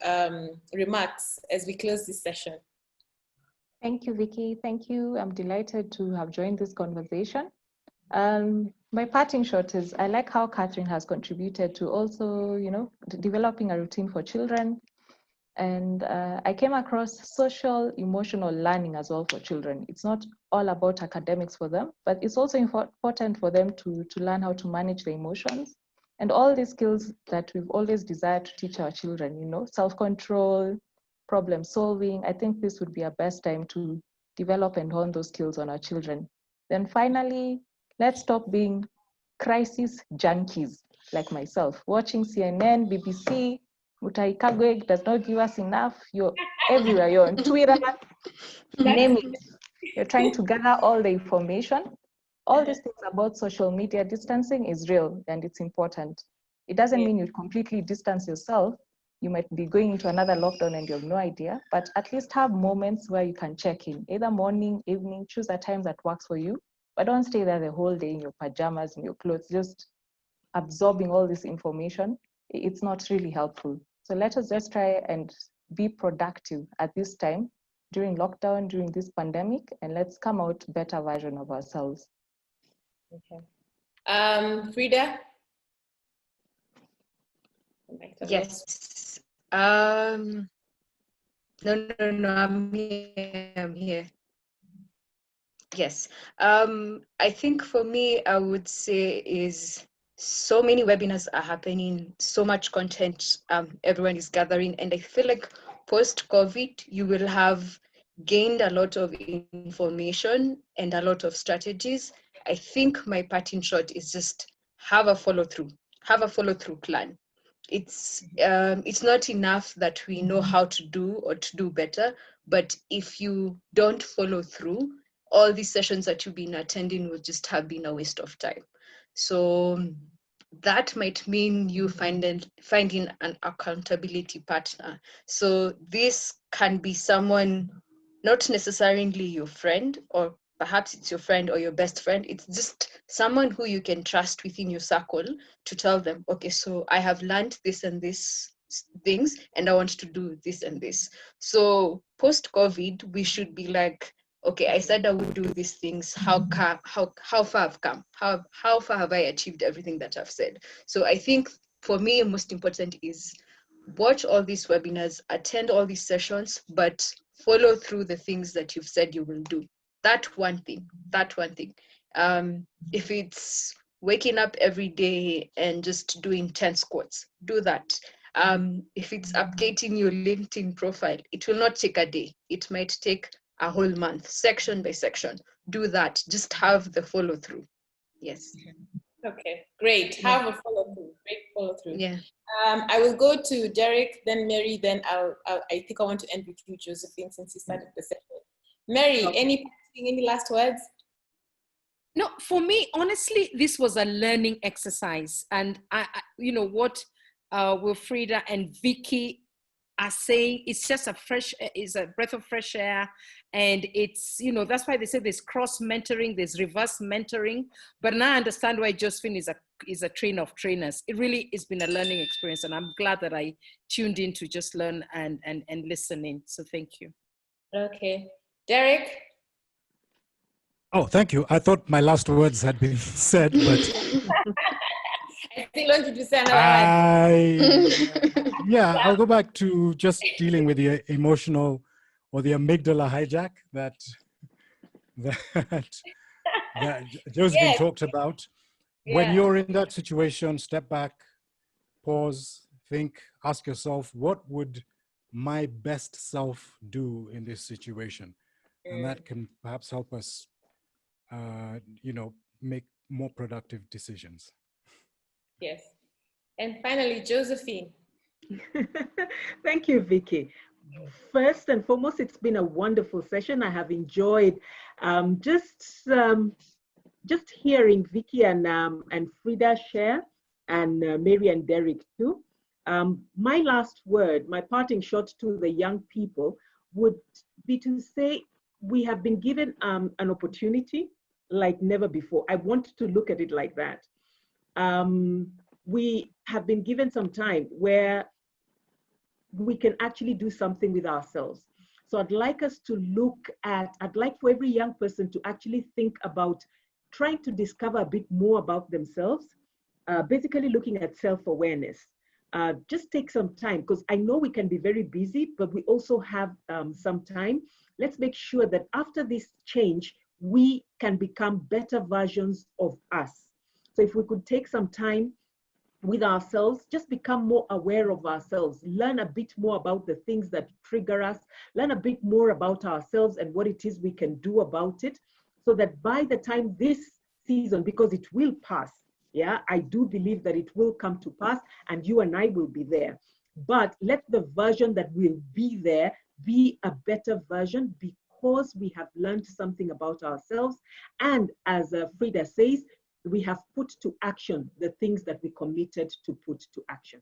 [SPEAKER 1] remarks as we close this session.
[SPEAKER 3] Thank you, Vicky. Thank you. I'm delighted to have joined this conversation. My parting shot is I like how Catherine has contributed to also, you know, developing a routine for children. And I came across social emotional learning as well for children. It's not all about academics for them, but it's also important for them to learn how to manage their emotions and all these skills that we've always desired to teach our children, you know, self-control, problem solving. I think this would be a best time to develop and hone those skills on our children. Then finally, let's stop being crisis junkies like myself, watching CNN, BBC, Mutai Kagwe does not give us enough. You're everywhere. You're on Twitter, name it. You're trying to gather all the information. All these things about social media distancing is real and it's important. It doesn't mean you completely distance yourself. You might be going into another lockdown and you have no idea, but at least have moments where you can check in, either morning, evening, choose a time that works for you, but don't stay there the whole day in your pajamas, in your clothes, just absorbing all this information. It's not really helpful. So let us just try and be productive at this time during lockdown, during this pandemic, and let's come out better version of ourselves.
[SPEAKER 1] Okay. Frida?
[SPEAKER 4] Yes. No, I'm here. Yes. I think for me, I would say is so many webinars are happening, so much content everyone is gathering, and I feel like post-COVID, you will have gained a lot of information and a lot of strategies. I think my parting shot is just have a follow-through plan. It's not enough that we know how to do or to do better, but if you don't follow through, all these sessions that you've been attending would just have been a waste of time. So that might mean you finding an accountability partner. So this can be someone, not necessarily your friend, or perhaps it's your friend or your best friend. It's just someone who you can trust within your circle to tell them, okay, so I have learned this and this things, and I want to do this and this. So post-COVID, we should be like, okay, I said I would do these things. How far I've come? How far have I achieved everything that I've said? So I think for me, most important is watch all these webinars, attend all these sessions, but follow through the things that you've said you will do. That one thing. If it's waking up every day and just doing 10 squats, do that. If it's updating your LinkedIn profile, it will not take a day. It might take a whole month, section by section. Do that. Just have the follow through. Yes.
[SPEAKER 1] Okay, great. Have a follow through. Great follow through.
[SPEAKER 4] Yeah.
[SPEAKER 1] I will go to Derek, then Mary, then I think I want to end with you, Josephine, since you started the session. Mary,
[SPEAKER 6] Okay.
[SPEAKER 1] any last words?
[SPEAKER 6] No, for me, honestly, this was a learning exercise. And I you know, what Wilfrida and Vicky are saying, it's just it's a breath of fresh air. And it's, you know, that's why they say there's cross mentoring, there's reverse mentoring. But now I understand why Josephine is a trainer of trainers. It really has been a learning experience. And I'm glad that I tuned in to just learn and listen in. So thank you.
[SPEAKER 1] Okay. Derek?
[SPEAKER 5] Oh, thank you. I thought my last words had been said, but
[SPEAKER 1] I still want you to say another word.
[SPEAKER 5] yeah, I'll go back to just dealing with the emotional or the amygdala hijack that Josephine
[SPEAKER 1] Yes.
[SPEAKER 5] talked about. When
[SPEAKER 1] Yeah.
[SPEAKER 5] you're in that situation, step back, pause, think, ask yourself, what would my best self do in this situation? And that can perhaps help us, make more productive decisions.
[SPEAKER 1] Yes. And finally, Josephine.
[SPEAKER 2] Thank you, Vicky. First and foremost, it's been a wonderful session. I have enjoyed just hearing Vicky and Frida share, and Mary and Derek too. My last word, my parting shot to the young people would be to say we have been given an opportunity like never before. I want to look at it like that. We have been given some time where we can actually do something with ourselves. So I'd like us to I'd like for every young person to actually think about trying to discover a bit more about themselves, basically looking at self-awareness. Just take some time, because I know we can be very busy, but we also have some time. Let's make sure that after this change, we can become better versions of us. So if we could take some time with ourselves, just become more aware of ourselves, learn a bit more about the things that trigger us, learn a bit more about ourselves and what it is we can do about it, so that by the time this season, because it will pass, yeah, I do believe that it will come to pass and you and I will be there. But let the version that will be there be a better version, because we have learned something about ourselves. And as Frida says, we have put to action the things that we committed to put to action.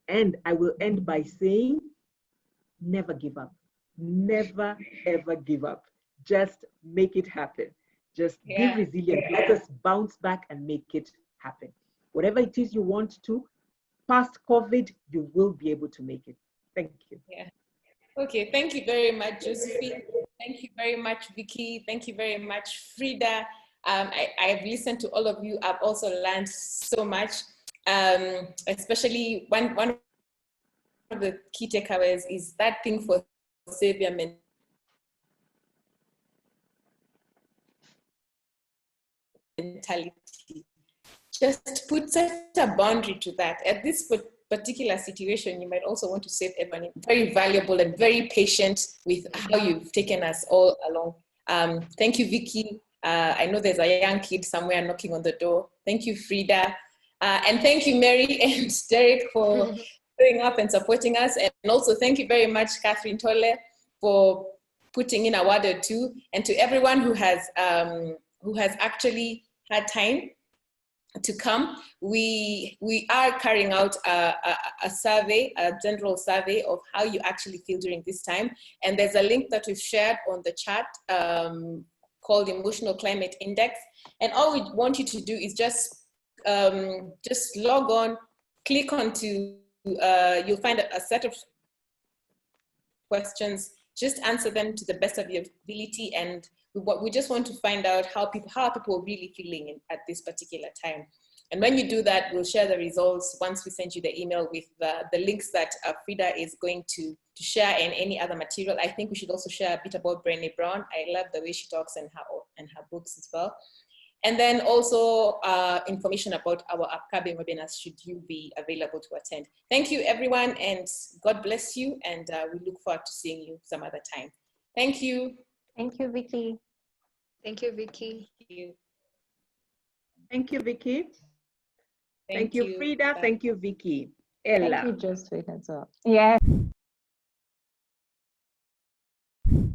[SPEAKER 2] And I will end by saying, never give up. Never, ever give up. Just make it happen. Just be resilient. Let us bounce back and make it happen. Whatever it is you want to, past COVID, you will be able to make it. Thank you.
[SPEAKER 1] Yeah. Okay, thank you very much, Josephine. Thank you very much, Vicky. Thank you very much, Frida. I've listened to all of you. I've also learned so much, especially one of the key takeaways is that thing for savior mentality. Just put such a boundary to that. At this particular situation, you might also want to save everyone. Very valuable and very patient with how you've taken us all along. Thank you, Vicky. I know there's a young kid somewhere knocking on the door. Thank you, Frida. And thank you, Mary and Derek, for showing up and supporting us. And also thank you very much, Catherine Tolle, for putting in a word or two. And to everyone who has actually had time to come. We are carrying out a survey, a general survey of how you actually feel during this time. And there's a link that we've shared on the chat called Emotional Climate Index. And all we want you to do is just log on, click onto, you'll find a set of questions, just answer them to the best of your ability. And we just want to find out how people are really feeling at this particular time. And when you do that, we'll share the results once we send you the email with the links that Frida is going to share, and any other material. I think we should also share a bit about Brené Brown. I love the way she talks and her books as well. And then also information about our upcoming webinars should you be available to attend. Thank you, everyone, and God bless you. And we look forward to seeing you some other time. Thank you.
[SPEAKER 3] Thank you, Vicky.
[SPEAKER 4] Thank you, Vicky.
[SPEAKER 1] Thank you.
[SPEAKER 2] Thank you, Vicky. Thank you, Frida.
[SPEAKER 1] Bye.
[SPEAKER 2] Thank you, Vicky. Ella.
[SPEAKER 3] Thank you, Josephine, as well. Yeah.